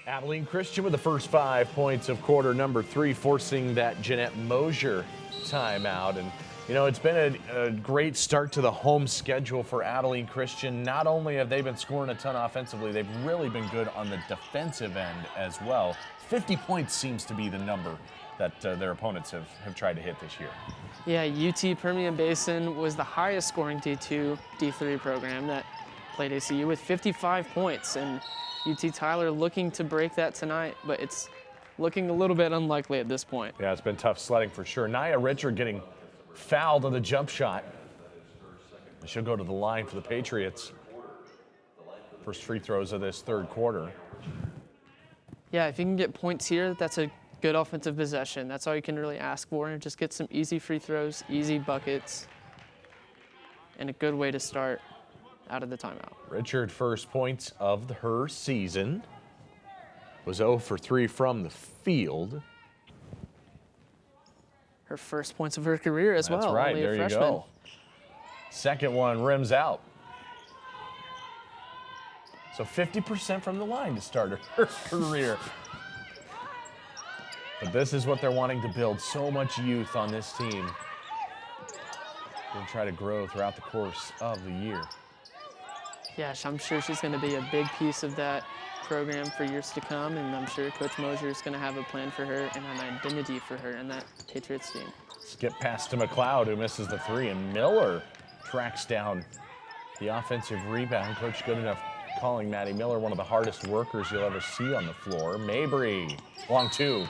Abilene Christian with the first 5 points of quarter number 3, forcing that Jeanette Mosier timeout. And, you know, it's been a great start to the home schedule for Abilene Christian. Not only have they been scoring a ton offensively, they've really been good on the defensive end as well. 50 points seems to be the number that their opponents have tried to hit this year. Yeah, UT Permian Basin was the highest scoring D2, D3 program that played ACU with 55 points. And UT-Tyler looking to break that tonight, but it's looking a little bit unlikely at this point. Yeah, it's been tough sledding for sure. Nia Richard getting fouled on the jump shot. She'll go to the line for the Patriots. First free throws of this third quarter. Yeah, if you can get points here, that's a good offensive possession. That's all you can really ask for. And just get some easy free throws, easy buckets, and a good way to start out of the timeout. Richard, first points of her season. Was 0 for 3 from the field. Her first points of her career as well. That's right, only there a you freshman. go. Second one rims out. So 50% from the line to start her career. But this is what they're wanting to build. So much youth on this team. They'll try to grow throughout the course of the year. Yeah, I'm sure she's going to be a big piece of that program for years to come, and I'm sure Coach Mosier is going to have a plan for her and an identity for her in that Patriots team. Skip pass to McLeod, who misses the three, and Miller tracks down the offensive rebound. Coach Goodenough calling Maddie Miller one of the hardest workers you'll ever see on the floor. Mabry, long two.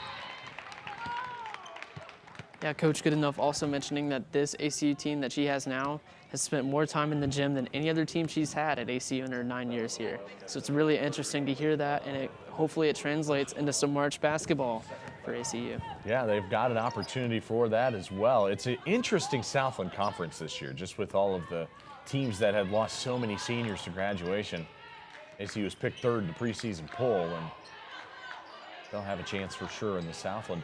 Yeah, Coach Goodenough also mentioning that this ACU team that she has now has spent more time in the gym than any other team she's had at ACU in her 9 years here. So it's really interesting to hear that, and hopefully it translates into some March basketball for ACU. Yeah, they've got an opportunity for that as well. It's an interesting Southland Conference this year, just with all of the teams that had lost so many seniors to graduation. ACU was picked third in the preseason poll, and they'll have a chance for sure in the Southland.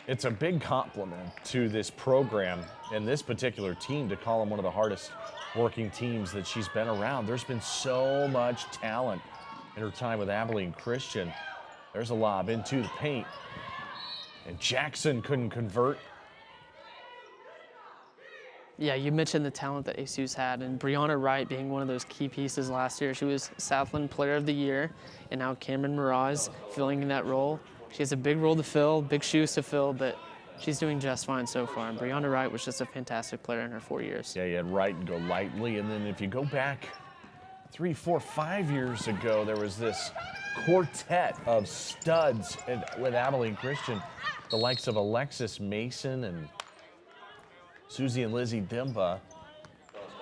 It's a big compliment to this program and this particular team to call them one of the hardest working teams that she's been around. There's been so much talent in her time with Abilene Christian. There's a lob into the paint, and Jackson couldn't convert. Yeah, you mentioned the talent that ACU's had, and Brianna Wright being one of those key pieces last year. She was Southland Player of the Year, and now Cameron Miraz filling in that role. She has a big role to fill, big shoes to fill, but she's doing just fine so far. And Brianna Wright was just a fantastic player in her 4 years. Yeah, you had Wright and go lightly, and then if you go back 3, 4, 5 years ago, there was this quartet of studs with Abilene Christian, the likes of Alexis Mason and Susie and Lizzie Dimba,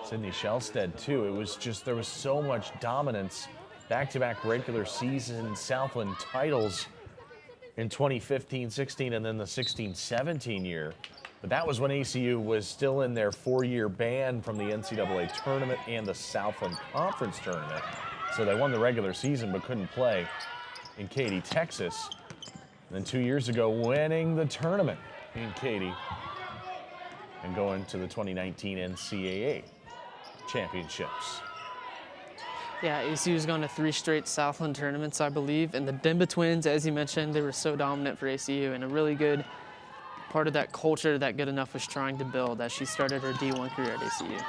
Sydney Shellstead too. It was just, there was so much dominance, back-to-back regular season Southland titles in 2015-16 and then the 16-17 year. But that was when ACU was still in their 4-year ban from the NCAA tournament and the Southland Conference tournament. So they won the regular season but couldn't play in Katy, Texas. And then 2 years ago, winning the tournament in Katy and going to the 2019 NCAA championships. Yeah, ACU's gone to 3 straight Southland tournaments, I believe. And the Dimba twins, as you mentioned, they were so dominant for ACU and a really good part of that culture that Goodenough was trying to build as she started her D1 career at ACU.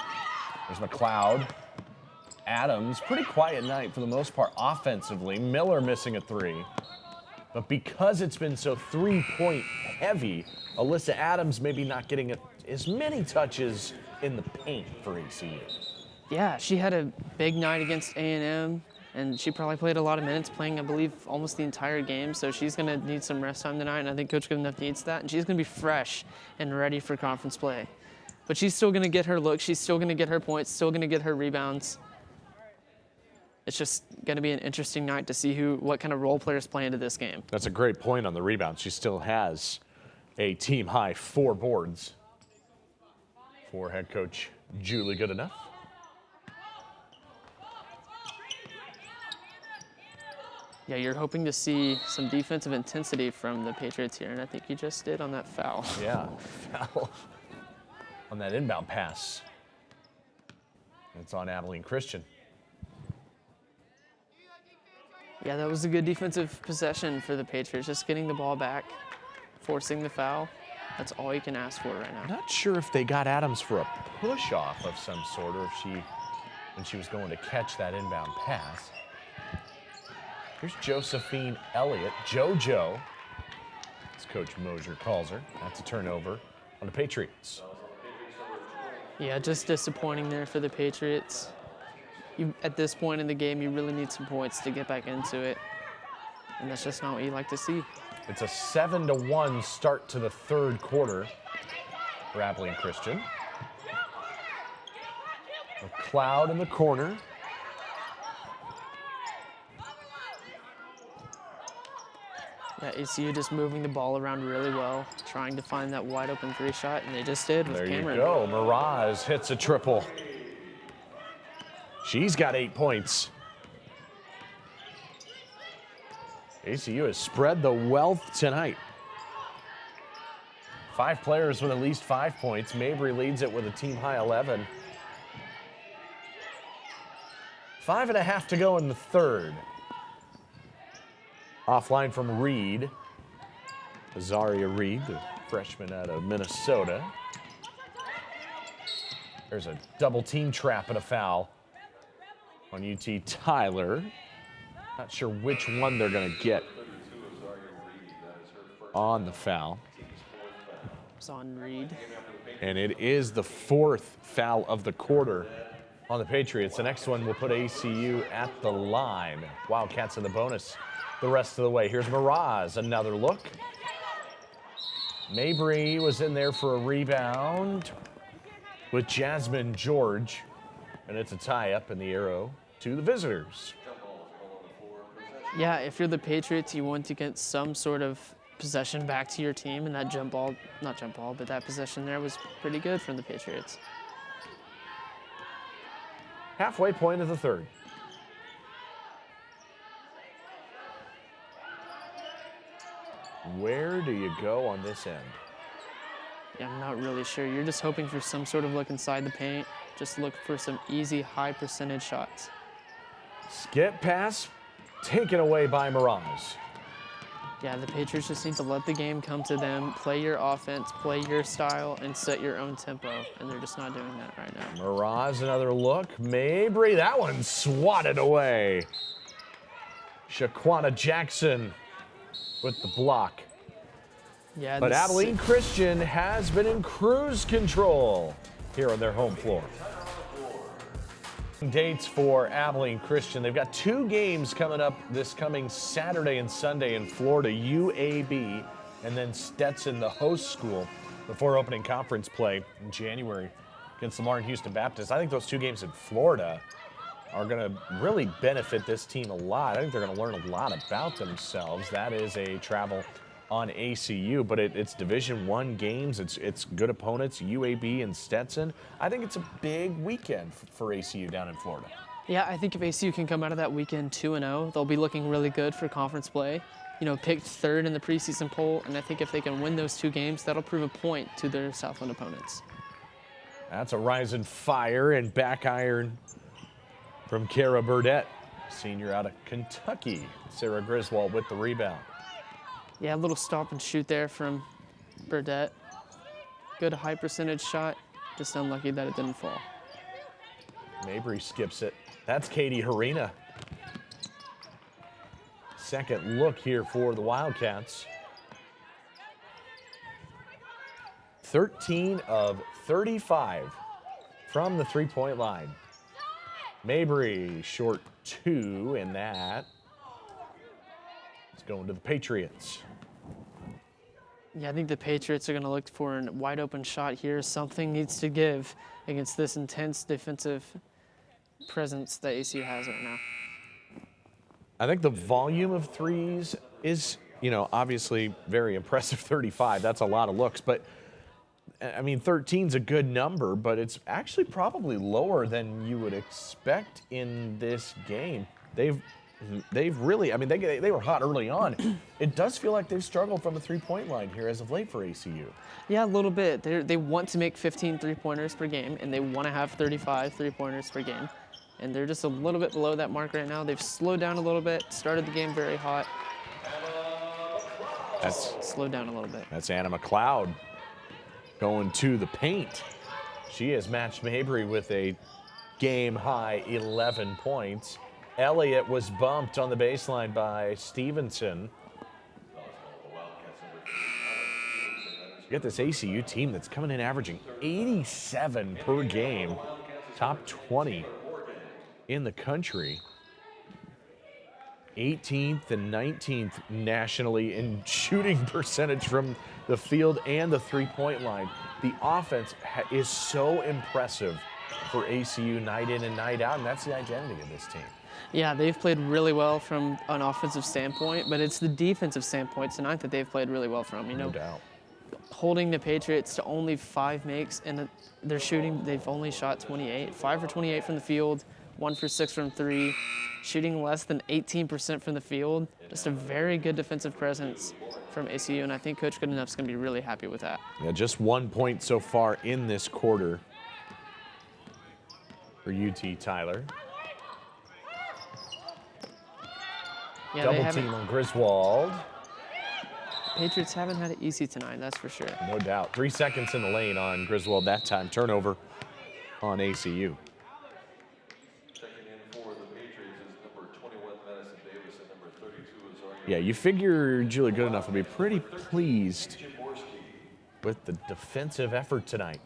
There's McLeod. Adams, pretty quiet night for the most part offensively. Miller missing a 3. But because it's been so 3-point heavy, Alyssa Adams maybe not getting as many touches in the paint for ACU. Yeah, she had a big night against A&M, and she probably played a lot of minutes, playing, I believe, almost the entire game. So she's going to need some rest time tonight, and I think Coach Goodenough needs that. And she's going to be fresh and ready for conference play. But she's still going to get her look. She's still going to get her points, still going to get her rebounds. It's just going to be an interesting night to see what kind of role players play into this game. That's a great point on the rebound. She still has a team-high 4 boards for head coach Julie Goodenough. Yeah, you're hoping to see some defensive intensity from the Patriots here, and I think you just did on that foul. Yeah, foul on that inbound pass. It's on Abilene Christian. Yeah, that was a good defensive possession for the Patriots, just getting the ball back, forcing the foul. That's all you can ask for right now. Not sure if they got Adams for a push-off of some sort, or if when she was going to catch that inbound pass. Here's Josephine Elliott, JoJo, as Coach Mosier calls her. That's a turnover on the Patriots. Yeah, just disappointing there for the Patriots. At this point in the game, you really need some points to get back into it, and that's just not what you like to see. It's a 7-1 start to the third quarter for Abilene Christian. McLeod in the corner. Yeah, ACU just moving the ball around really well, trying to find that wide open 3 shot, and they just did with There Cameron. you go. Miraz hits a triple. She's got 8 points. ACU has spread the wealth tonight. 5 players with at least 5 points. Mabry leads it with a team-high 11. 5.5 to go in the third. Offline from Reed. Azaria Reed, the freshman out of Minnesota. There's a double team trap and a foul on UTTyler. Not sure which one they're going to get on the foul. It's on Reed. And it is the 4th foul of the quarter on the Patriots. The next one will put ACU at the line. Wildcats in the bonus the rest of the way. Here's Miraz, another look. Mabry was in there for a rebound with Jasmine George. And it's a tie-up in the arrow to the visitors. Yeah, if you're the Patriots, you want to get some sort of possession back to your team, and that but that possession there was pretty good from the Patriots. Halfway point of the third. Where do you go on this end? Yeah, I'm not really sure. You're just hoping for some sort of look inside the paint. Just look for some easy, high percentage shots. Skip pass taken away by Miraz. Yeah, the Patriots just need to let the game come to them, play your offense, play your style, and set your own tempo, and they're just not doing that right now. Miraz, another look. Mabry, that one swatted away. Shaquana Jackson with the block. Yeah, but Abilene Christian has been in cruise control here on their home floor. Dates for Abilene Christian. They've got 2 games coming up this coming Saturday and Sunday in Florida, UAB, and then Stetson, the host school, before opening conference play in January against Lamar and Houston Baptist. I think those 2 games in Florida are going to really benefit this team a lot. I think they're going to learn a lot about themselves. That is a travel on ACU, but it's Division I games. It's good opponents, UAB and Stetson. I think it's a big weekend for ACU down in Florida. Yeah, I think if ACU can come out of that weekend 2-0, they'll be looking really good for conference play. You know, picked 3rd in the preseason poll, and I think if they can win those 2 games, that'll prove a point to their Southland opponents. That's a rise and fire and back iron from Kara Burdette, senior out of Kentucky. Sarah Griswold with the rebound. Yeah, a little stop and shoot there from Burdette. Good high percentage shot, just unlucky that it didn't fall. Mabry skips it. That's Katie Harina. Second look here for the Wildcats. 13 of 35 from the 3-point line. Mabry short 2 in that. It's going to the Patriots. Yeah, I think the Patriots are going to look for a wide open shot here. Something needs to give against this intense defensive presence that ACU has right now. I think the volume of threes is, obviously very impressive. 35, that's a lot of looks. But, 13's a good number, but it's actually probably lower than you would expect in this game. They've really, they were hot early on. It does feel like they've struggled from the 3-point line here as of late for ACU. Yeah, a little bit. They want to make 15 3-pointers per game, and they want to have 35 3-pointers per game. And they're just a little bit below that mark right now. They've slowed down a little bit, started the game very hot. That's slowed down a little bit. That's Anna McLeod going to the paint. She has matched Mabry with a game-high 11 points. Elliott was bumped on the baseline by Stevenson. You got this ACU team that's coming in averaging 87 per game, top 20 in the country. 18th and 19th nationally in shooting percentage from the field and the 3-point line. The offense is so impressive for ACU night in and night out, and that's the identity of this team. Yeah, they've played really well from an offensive standpoint, but it's the defensive standpoint tonight that they've played really well from. No doubt. Holding the Patriots to only 5 makes, and they're shooting, they've only shot 28. 5 for 28 from the field, 1 for 6 from 3, shooting less than 18% from the field. Just a very good defensive presence from ACU, and I think Coach Goodenough's going to be really happy with that. Yeah, just 1 point so far in this quarter for UTTyler. Yeah, Double team on Griswold. Patriots haven't had it easy tonight, that's for sure. No doubt. 3 seconds in the lane on Griswold that time. Turnover on ACU. Yeah, you figure Julie Goodenough will be pretty pleased with the defensive effort tonight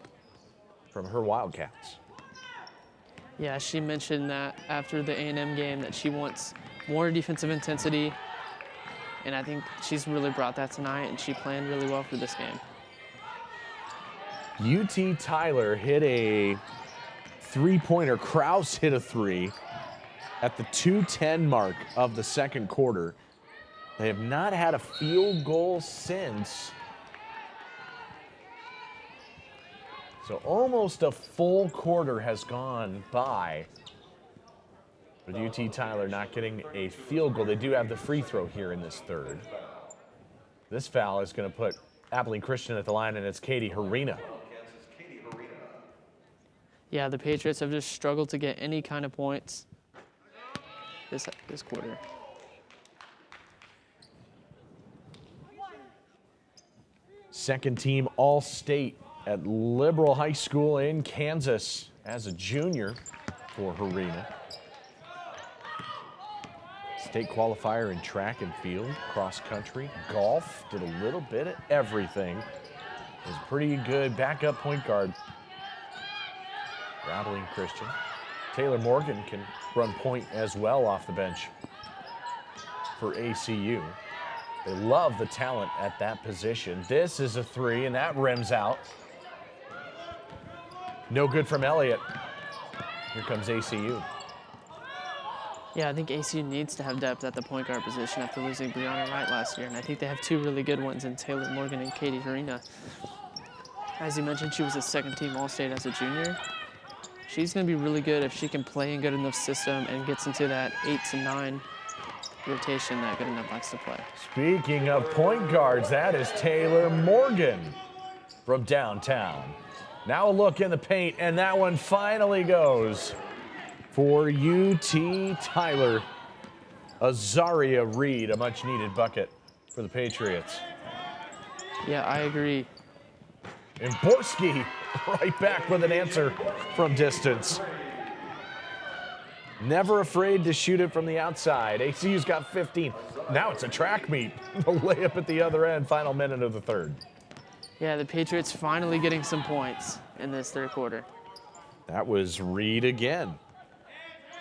from her Wildcats. Yeah, she mentioned that after the A&M game that she wants more defensive intensity, and I think she's really brought that tonight, and she planned really well for this game. UTTyler hit a three-pointer. Kraus hit a 3 at the 2:10 mark of the second quarter. They have not had a field goal since. So almost a full quarter has gone by. But UTTyler not getting a field goal. They do have the free throw here in this third. This foul is going to put Abilene Christian at the line, and it's Katie Harina. Yeah, the Patriots have just struggled to get any kind of points this quarter. Second team All-State at Liberal High School in Kansas as a junior for Harina. State qualifier in track and field, cross country, golf, did a little bit of everything. Was a pretty good backup point guard for Abilene Christian. Taylor Morgan can run point as well off the bench for ACU. They love the talent at that position. This is a 3, and that rims out. No good from Elliott. Here comes ACU. Yeah, I think ACU needs to have depth at the point guard position after losing Brianna Wright last year, and I think they have 2 really good ones in Taylor Morgan and Katie Harina. As you mentioned, she was a second-team All-State as a junior. She's going to be really good if she can play in good enough system and gets into that 8 to 9 rotation that Goodenough likes to play. Speaking of point guards, that is Taylor Morgan from downtown. Now a look in the paint, and that one finally goes for UTTyler. Azaria Reed, a much-needed bucket for the Patriots. Yeah, I agree. And Borski right back with an answer from distance. Never afraid to shoot it from the outside. ACU's got 15. Now it's a track meet. A layup at the other end, final minute of the third. Yeah, the Patriots finally getting some points in this third quarter. That was Reed again.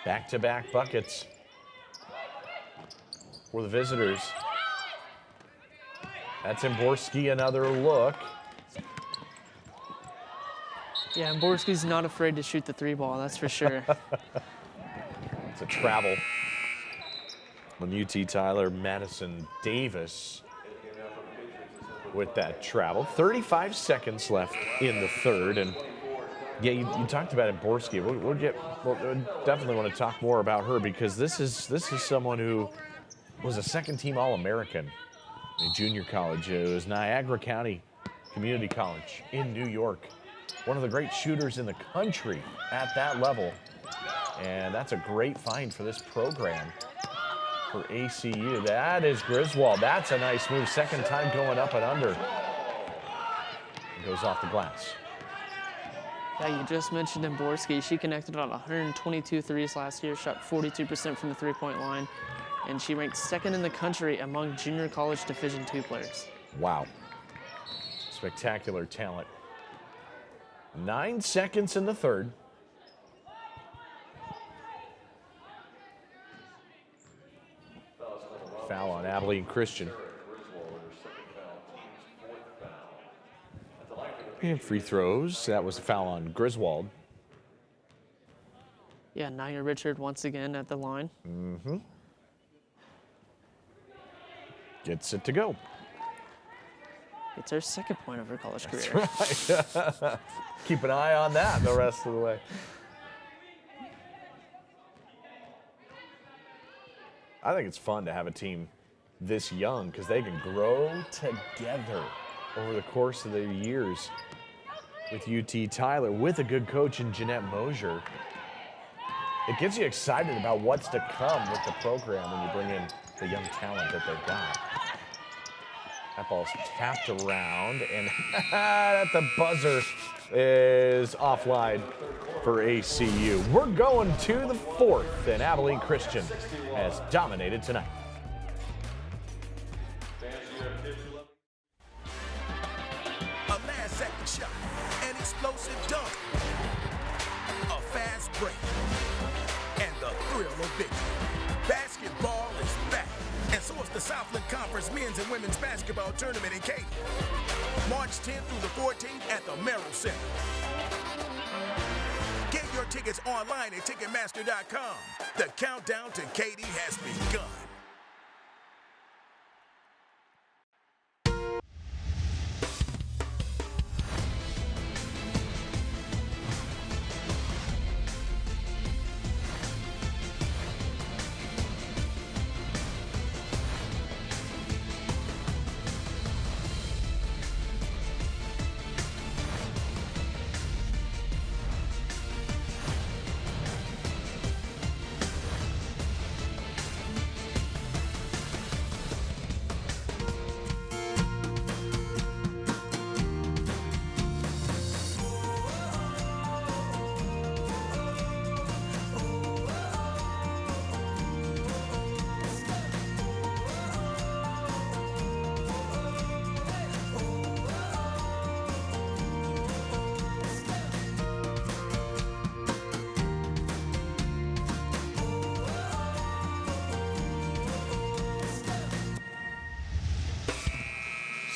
Back-to-back buckets for the visitors. That's Borski, another look. Yeah, and Borski's not afraid to shoot the 3 ball, that's for sure. It's a travel on UTTyler. Madison Davis with that travel. 35 seconds left in the third, and yeah, you talked about Borski. We'll definitely want to talk more about her because this is someone who was a second-team All-American in junior college. It was Niagara County Community College in New York. One of the great shooters in the country at that level. And that's a great find for this program for ACU. That is Griswold. That's a nice move. Second time going up and under. It goes off the glass. Yeah, you just mentioned Borski. She connected on 122 threes last year, shot 42% from the three-point line, and she ranked second in the country among junior college Division II players. Wow. Spectacular talent. 9 seconds in the third. Foul on Abilene Christian. And free throws. That was a foul on Griswold. Yeah, Nia Richard once again at the line. Mm-hmm. Gets it to go. It's her second point of her college career. That's right. Keep an eye on that the rest of the way. I think it's fun to have a team this young because they can grow together over the course of the years with UTTyler, with a good coach in Jeanette Mosier. It gets you excited about what's to come with the program when you bring in the young talent that they've got. That ball's tapped around, and at the buzzer is offline for ACU. We're going to the fourth, and Abilene Christian has dominated tonight. A last-second shot, an explosive dunk, a fast break, and the thrill of victory. Basketball is back, and so is the Southland Conference Men's and Women's Basketball Tournament in Katy. March 10th through the 14th at the Merrill Center. Get your tickets online at Ticketmaster.com. The countdown to Katy has begun.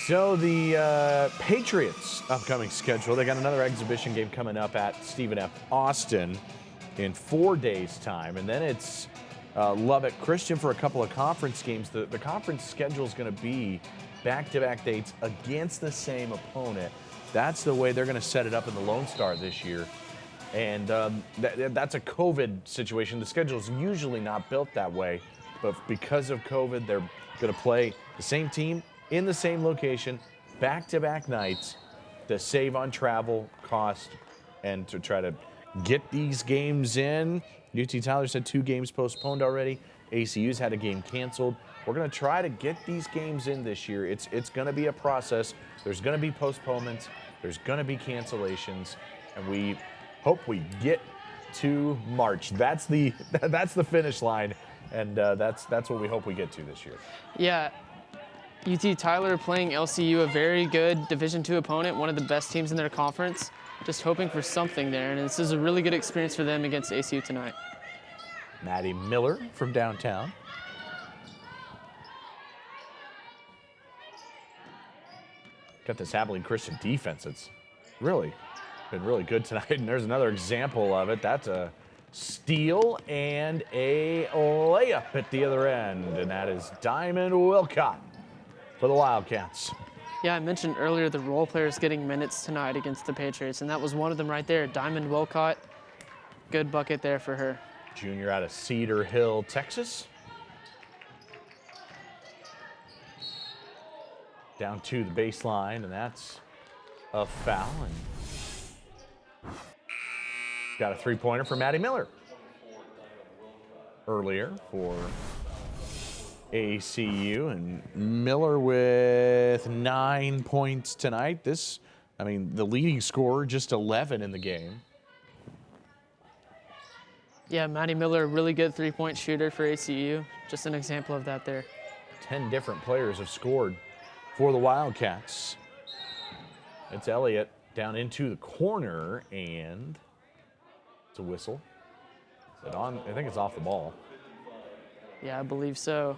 So the Patriots' upcoming schedule, they got another exhibition game coming up at Stephen F. Austin in 4 days' time. And then it's Lubbock Christian for a couple of conference games. The conference schedule is going to be back-to-back dates against the same opponent. That's the way they're going to set it up in the Lone Star this year. And that's a COVID situation. The schedule is usually not built that way. But because of COVID, they're going to play the same team in the same location, back-to-back nights, to save on travel cost and to try to get these games in. UTTyler said 2 games postponed already. ACU's had a game canceled. We're going to try to get these games in this year. It's going to be a process. There's going to be postponements. There's going to be cancellations, and we hope we get to March. That's the finish line, and that's what we hope we get to this year. Yeah. UTTyler playing LCU, a very good Division II opponent, one of the best teams in their conference. Just hoping for something there, and this is a really good experience for them against ACU tonight. Maddie Miller from downtown. Got this Abilene Christian defense. It's really been really good tonight, and there's another example of it. That's a steal and a layup at the other end, and that is Diamond Wilcott for the Wildcats. Yeah, I mentioned earlier the role players getting minutes tonight against the Patriots, and that was one of them right there, Diamond Wilcott. Good bucket there for her. Junior out of Cedar Hill, Texas. Down to the baseline, and that's a foul. And got a three-pointer for Maddie Miller earlier for ACU, and Miller with 9 points tonight. The leading scorer, just 11 in the game. Yeah, Maddie Miller, a really good three-point shooter for ACU. Just an example of that there. 10 different players have scored for the Wildcats. It's Elliott down into the corner, and it's a whistle. Is it on? I think it's off the ball. Yeah, I believe so.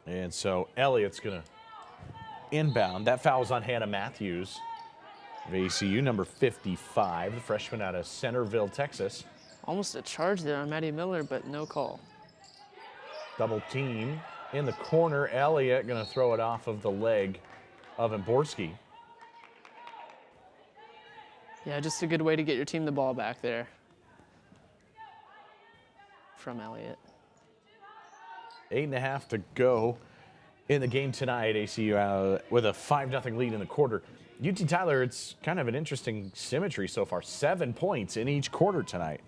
And so Elliott's going to inbound. That foul's on Hannah Matthews. of ACU, number 55, the freshman out of Centerville, Texas. Almost a charge there on Maddie Miller, but no call. Double team in the corner. Elliott going to throw it off of the leg of Emborski. Yeah, just a good way to get your team the ball back there from Elliott. 8.5 to go in the game tonight. ACU with a 5-0 lead in the quarter. UTTyler, it's kind of an interesting symmetry so far. 7 points in each quarter tonight.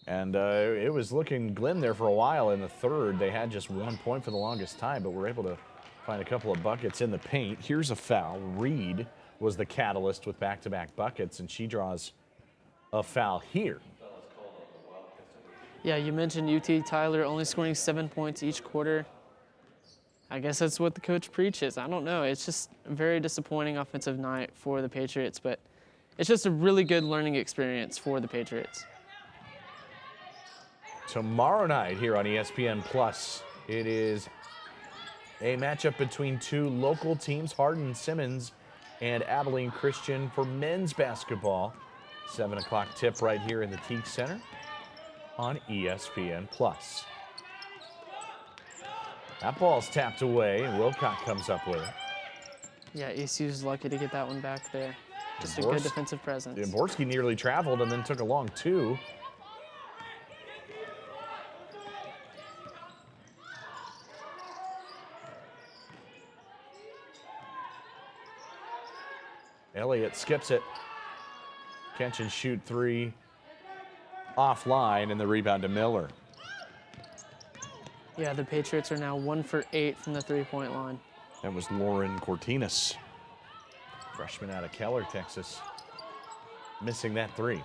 And it was looking glim there for a while in the third. They had just 1 point for the longest time, but were able to find a couple of buckets in the paint. Here's a foul. Reed was the catalyst with back-to-back buckets, and she draws a foul here. Yeah, you mentioned UTTyler only scoring 7 points each quarter. I guess that's what the coach preaches. I don't know. It's just a very disappointing offensive night for the Patriots, but it's just a really good learning experience for the Patriots. Tomorrow night here on ESPN Plus, it is a matchup between two local teams, Hardin-Simmons and Abilene Christian for men's basketball. 7 o'clock tip right here in the Teague Center on ESPN Plus. That ball's tapped away, and Wilcott comes up with it. Yeah, ACU's lucky to get that one back there. Just a good defensive presence. Emborski nearly traveled and then took a long two. Elliott skips it. Catch and shoot three offline, and the rebound to Miller. Yeah, the Patriots are now 1 for 8 from the three-point line. That was Lauren Cortinas, freshman out of Keller, Texas, missing that three.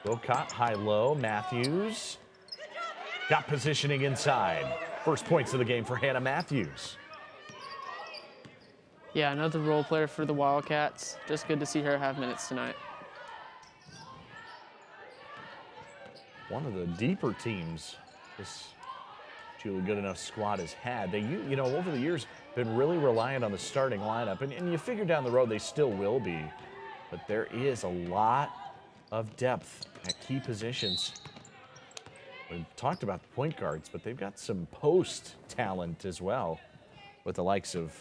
Wilcott, high-low. Matthews got positioning inside. First points of the game for Hannah Matthews. Yeah, another role player for the Wildcats. Just good to see her have minutes tonight. One of the deeper teams this Julie Goodenough squad has had. They, you know, over the years, been really reliant on the starting lineup, and you figure down the road they still will be. But there is a lot of depth at key positions. We talked about the point guards, but they've got some post talent as well, with the likes of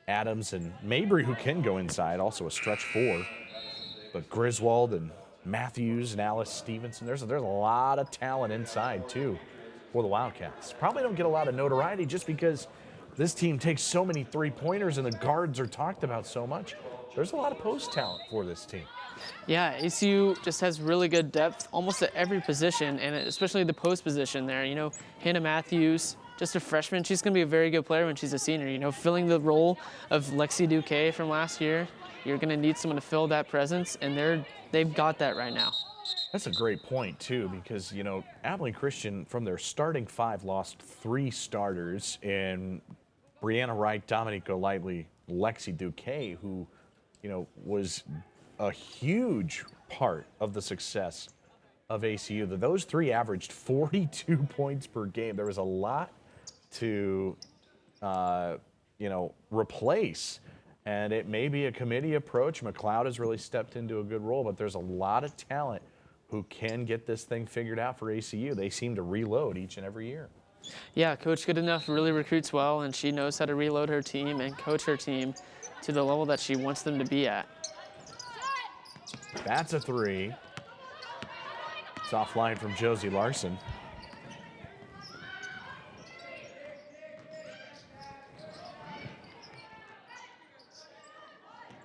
Adams and Mabry, who can go inside, also a stretch four. But Griswold and Matthews and Alice Stevenson, there's a lot of talent inside too for the Wildcats. Probably don't get a lot of notoriety just because this team takes so many three-pointers and the guards are talked about so much. There's a lot of post talent for this team. Yeah, ACU just has really good depth almost at every position, and especially the post position there. You know, Hannah Matthews, just a freshman, she's going to be a very good player when she's a senior. You know, filling the role of Lexi Duque from last year, you're going to need someone to fill that presence, and they've got that right now. That's a great point, too, because, you know, Abilene Christian, from their starting five, lost 3 starters, and Brianna Wright, Dominique Golightly, Lexi Duque, who, you know, was a huge part of the success of ACU. Those 3 averaged 42 points per game. There was a lot to, you know, replace. And it may be a committee approach. McLeod has really stepped into a good role, but there's a lot of talent who can get this thing figured out for ACU. They seem to reload each and every year. Yeah, Coach Goodenough really recruits well, and she knows how to reload her team and coach her team to the level that she wants them to be at. That's a 3. It's offline from Josie Larson.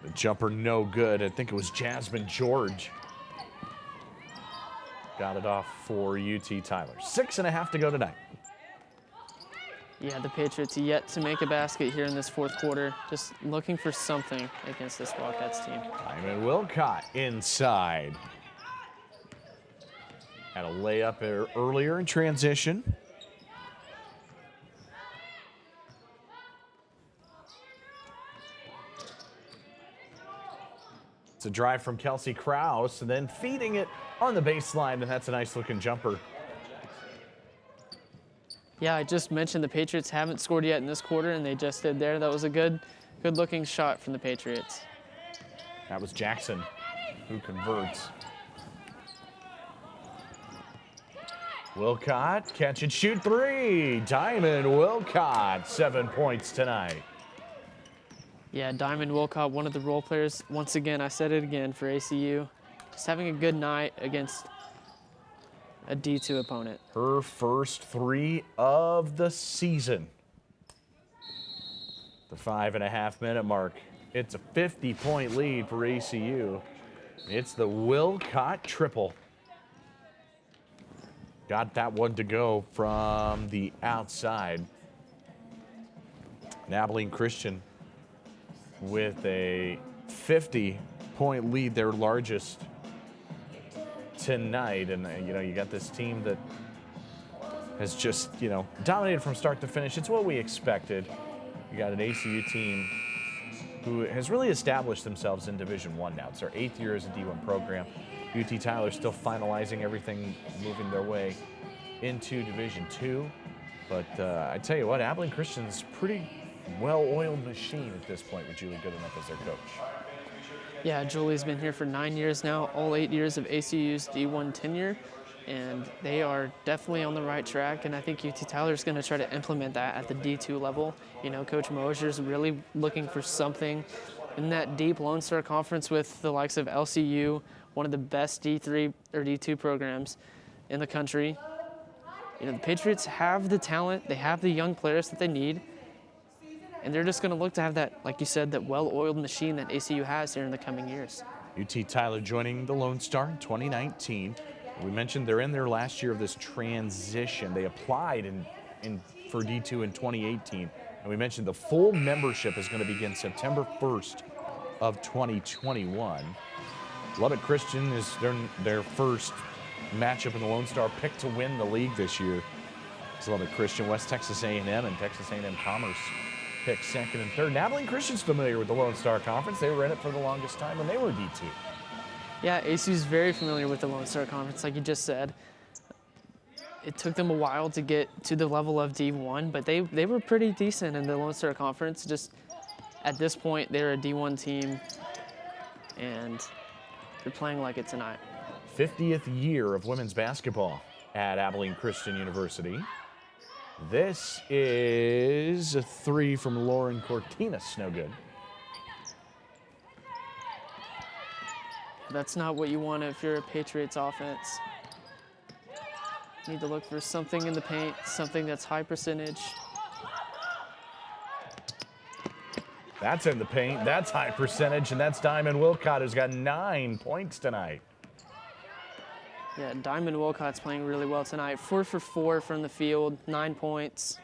The jumper no good. I think it was Jasmine George. Got it off for UTTyler. 6.5 to go tonight. Yeah, the Patriots yet to make a basket here in this fourth quarter. Just looking for something against this Wildcats team. Hyman Wilcott inside. Had a layup earlier in transition. It's a drive from Kelsey Krause, and then feeding it on the baseline, and that's a nice-looking jumper. Yeah, I just mentioned the Patriots haven't scored yet in this quarter, and they just did there. That was a good Good-looking shot from the Patriots. That was Jackson who converts. Wilcott, catch and shoot three. Diamond Wilcott, 7 points tonight. Yeah, Diamond Wilcott, one of the role players. Once again, I said it again for ACU. Just having a good night against a D2 opponent. Her first three of the season. The 5.5-minute mark. It's a 50-point lead for ACU. It's the Wilcott triple. Got that one to go from the outside. And Abilene Christian with a 50-point lead, their largest tonight. And, you know, you got this team that has just, you know, dominated from start to finish. It's what we expected. You got an ACU team who has really established themselves in Division I now. It's their 8th year as a D1 program. UTTyler still finalizing everything, moving their way into Division II. But I tell you what, Abilene Christian's pretty well-oiled machine at this point with Julie Goodenough as their coach. Yeah, Julie's been here for 9 years now, all 8 years of ACU's D1 tenure, and they are definitely on the right track, and I think UTTyler is going to try to implement that at the D2 level. You know, Coach Mosier's really looking for something in that deep Lone Star Conference with the likes of LCU, one of the best D3 or D2 programs in the country. You know, the Patriots have the talent, they have the young players that they need, and they're just going to look to have that, like you said, that well-oiled machine that ACU has here in the coming years. UTTyler joining the Lone Star in 2019. We mentioned they're in their last year of this transition. They applied for D2 in 2018. And we mentioned the full membership is going to begin September 1st of 2021. Lubbock Christian is their first matchup in the Lone Star pick to win the league this year. It's Lubbock Christian, West Texas A&M, and Texas A&M Commerce pick second and third. And Abilene Christian's familiar with the Lone Star Conference. They were in it for the longest time when they were D2. Yeah, ACU's very familiar with the Lone Star Conference, like you just said. It took them a while to get to the level of D1, but they were pretty decent in the Lone Star Conference. Just at this point, they're a D1 team, and they're playing like it tonight. 50th year of women's basketball at Abilene Christian University. This is a three from Lauren Cortinas, no good. That's not what you want if you're a Patriots offense. You need to look for something in the paint, something that's high percentage. That's in the paint, that's high percentage, and that's Diamond Wilcott, who's got 9 points tonight. Yeah, Diamond Wilcott's playing really well tonight. 4 for 4 from the field, 9 points,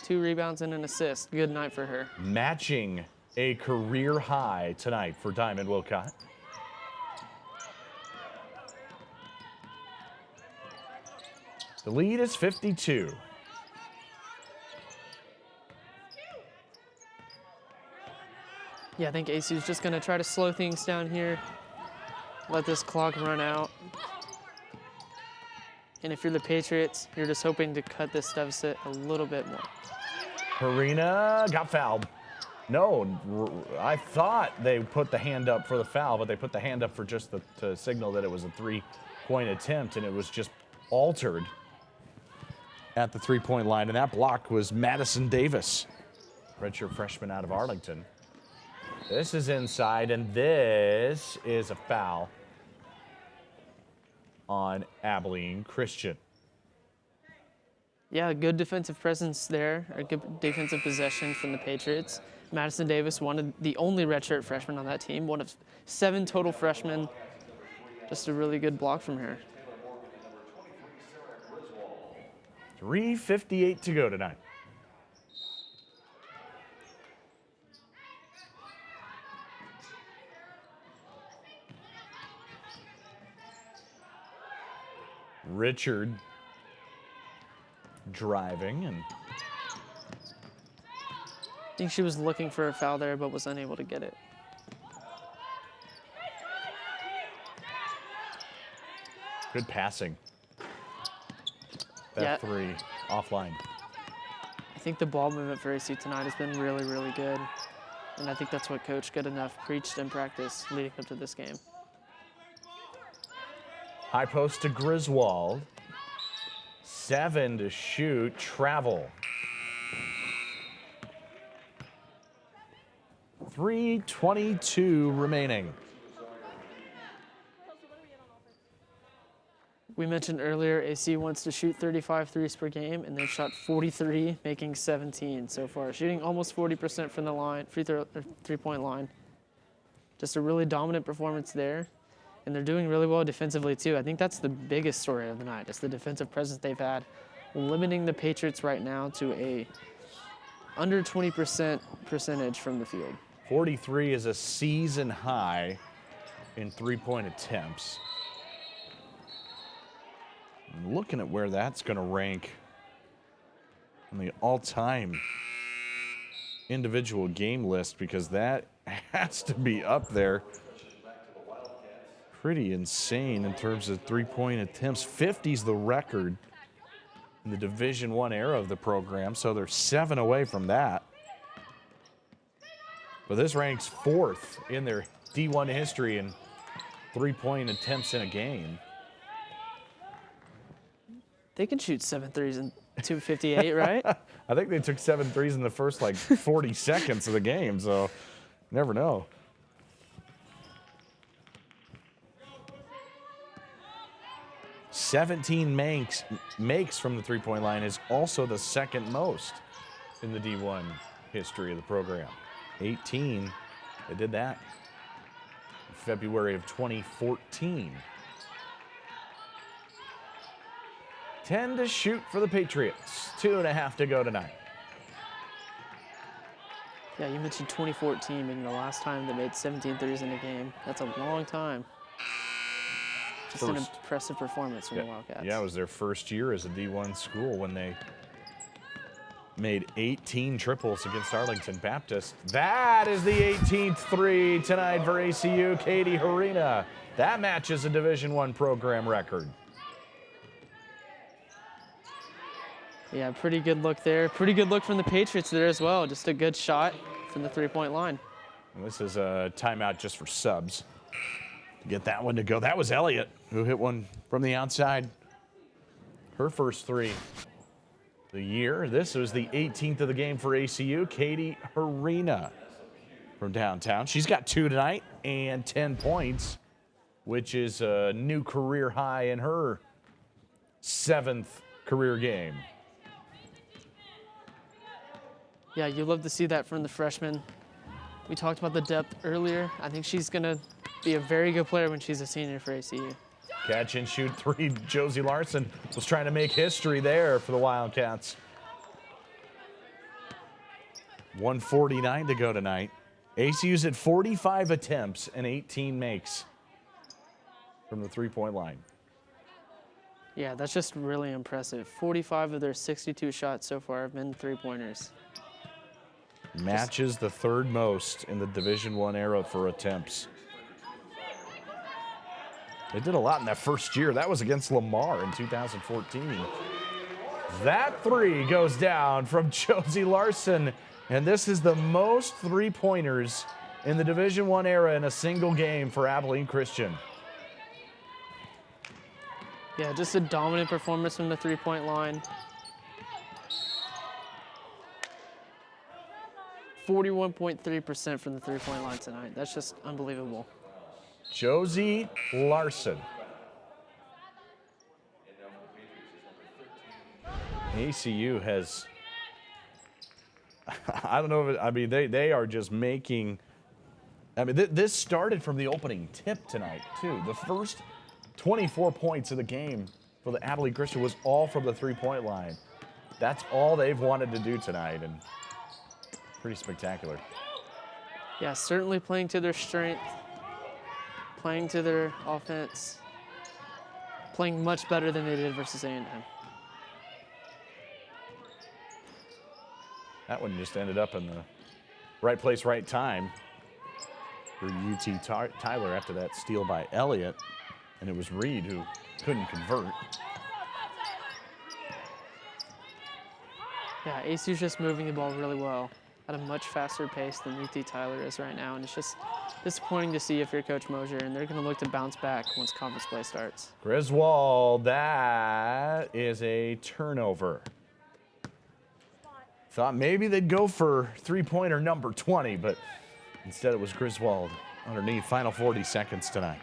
2 rebounds and an assist. Good night for her. Matching a career high tonight for Diamond Wilcott. The lead is 52. Yeah, I think ACU's just going to try to slow things down here, let this clock run out. And if you're the Patriots, you're just hoping to cut this deficit a little bit more. Harina got fouled. No, I thought they put the hand up for the foul, but they put the hand up for just to signal that it was a three-point attempt, and it was just altered at the three-point line. And that block was Madison Davis, redshirt freshman out of Arlington. This is inside, and this is a foul on Abilene Christian. Yeah, good defensive presence there, a good defensive possession from the Patriots. Madison Davis, the only redshirt freshman on that team, one of 7 total freshmen. Just a really good block from her. 3:58 to go tonight. Richard driving, and I think she was looking for a foul there, but was unable to get it. good passing. That Yeah. three offline. I think the ball movement for AC tonight has been really, really good. And I think that's what Coach Goodenough preached in practice leading up to this game. High post to Griswold. 7 to shoot. Travel. 3:22 remaining. We mentioned earlier ACU wants to shoot 35 threes per game, and they've shot 43, making 17 so far, shooting almost 40% from the line, three-point line. Just a really dominant performance there, and they're doing really well defensively too. I think that's the biggest story of the night, is the defensive presence they've had, limiting the Patriots right now to a under 20% percentage from the field. 43 is a season high in three-point attempts. I'm looking at where that's going to rank on the all-time individual game list, because that has to be up there. Pretty insane in terms of three-point attempts. 50's the record in the Division I era of the program, so they're 7 away from that. But this ranks 4th in their D1 history in three-point attempts in a game. They can shoot 7 threes in 2:58, right? I think they took 7 threes in the first 40 seconds of the game, so never know. "17 makes from the three-point line is also the second most in the D1 history of the program. 18, they did that in February of 2014. 10 to shoot for the Patriots. 2.5 to go tonight. Yeah, you mentioned 2014 being the last time they made 17 threes in a game. That's a long time. Just an impressive performance from the Wildcats. Yeah, it was their first year as a D1 school when they made 18 triples against Arlington Baptist. That is the 18th three tonight for ACU, Katie Harina. That matches a Division I program record. Yeah, pretty good look there. Pretty good look from the Patriots there as well. Just a good shot from the three-point line. And this is a timeout just for subs to get that one to go. That was Elliott who hit one from the outside. Her first three of the year. This was the 18th of the game for ACU, Katie Harina from downtown. She's got 2 tonight and 10 points, which is a new career high in her 7th career game. Yeah, you love to see that from the freshman. We talked about the depth earlier. I think she's going to be a very good player when she's a senior for ACU. Catch and shoot 3. Josie Larson was trying to make history there for the Wildcats. 1:49 to go tonight. ACU's at 45 attempts and 18 makes from the three-point line. Yeah, that's just really impressive. 45 of their 62 shots so far have been three-pointers. Matches the 3rd most in the Division I era for attempts. They did a lot in that first year. That was against Lamar in 2014. That 3 goes down from Josie Larson, and this is the most three-pointers in the Division I era in a single game for Abilene Christian. Yeah, just a dominant performance from the three-point line. 41.3% from the three-point line tonight. That's just unbelievable. Josie Larson. ACU has, I don't know if I mean, they are just making, I mean, this started from the opening tip tonight, too. The first 24 points of the game for the Abilene Christian was all from the three-point line. That's all they've wanted to do tonight, and pretty spectacular. Yeah, certainly playing to their strength, playing to their offense, playing much better than they did versus A&M. That one just ended up in the right place, right time for UTTyler after that steal by Elliott, and it was Reed who couldn't convert. Yeah, ACU's just moving the ball really well. at a much faster pace than UTTyler is right now, and it's just disappointing to see if you're Coach Mosier, and they're going to look to bounce back once conference play starts. Griswold, that is a turnover. Thought maybe they'd go for three-pointer number 20, but instead it was Griswold underneath. Final 40 seconds tonight.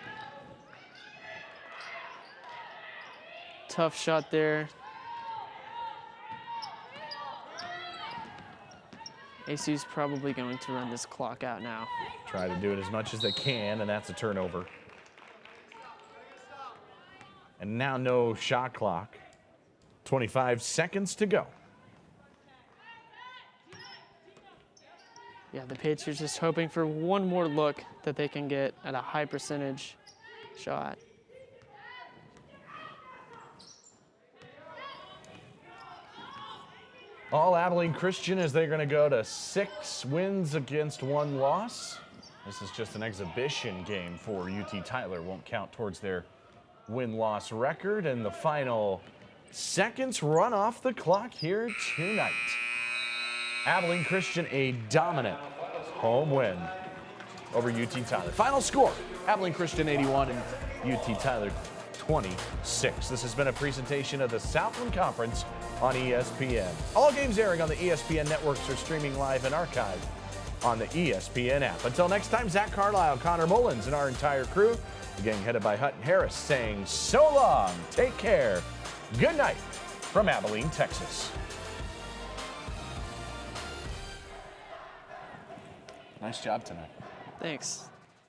Tough shot there. ACU's probably going to run this clock out now. Try to do it as much as they can, and that's a turnover. And now no shot clock. 25 seconds to go. Yeah, the Patriots just hoping for one more look that they can get at a high percentage shot. All Abilene Christian as they're going to go to 6 wins against 1 loss. This is just an exhibition game for UTTyler. Won't count towards their win-loss record. And the final seconds run off the clock here tonight. Abilene Christian a dominant home win over UTTyler. Final score, Abilene Christian 81 and UTTyler 26. This has been a presentation of the Southland Conference on ESPN. All games airing on the ESPN networks are streaming live and archived on the ESPN app. Until next time, Zach Carlisle, Connor Mullins, and our entire crew, the gang headed by Hutton Harris, saying so long, take care, good night from Abilene, Texas. Nice job tonight. Thanks.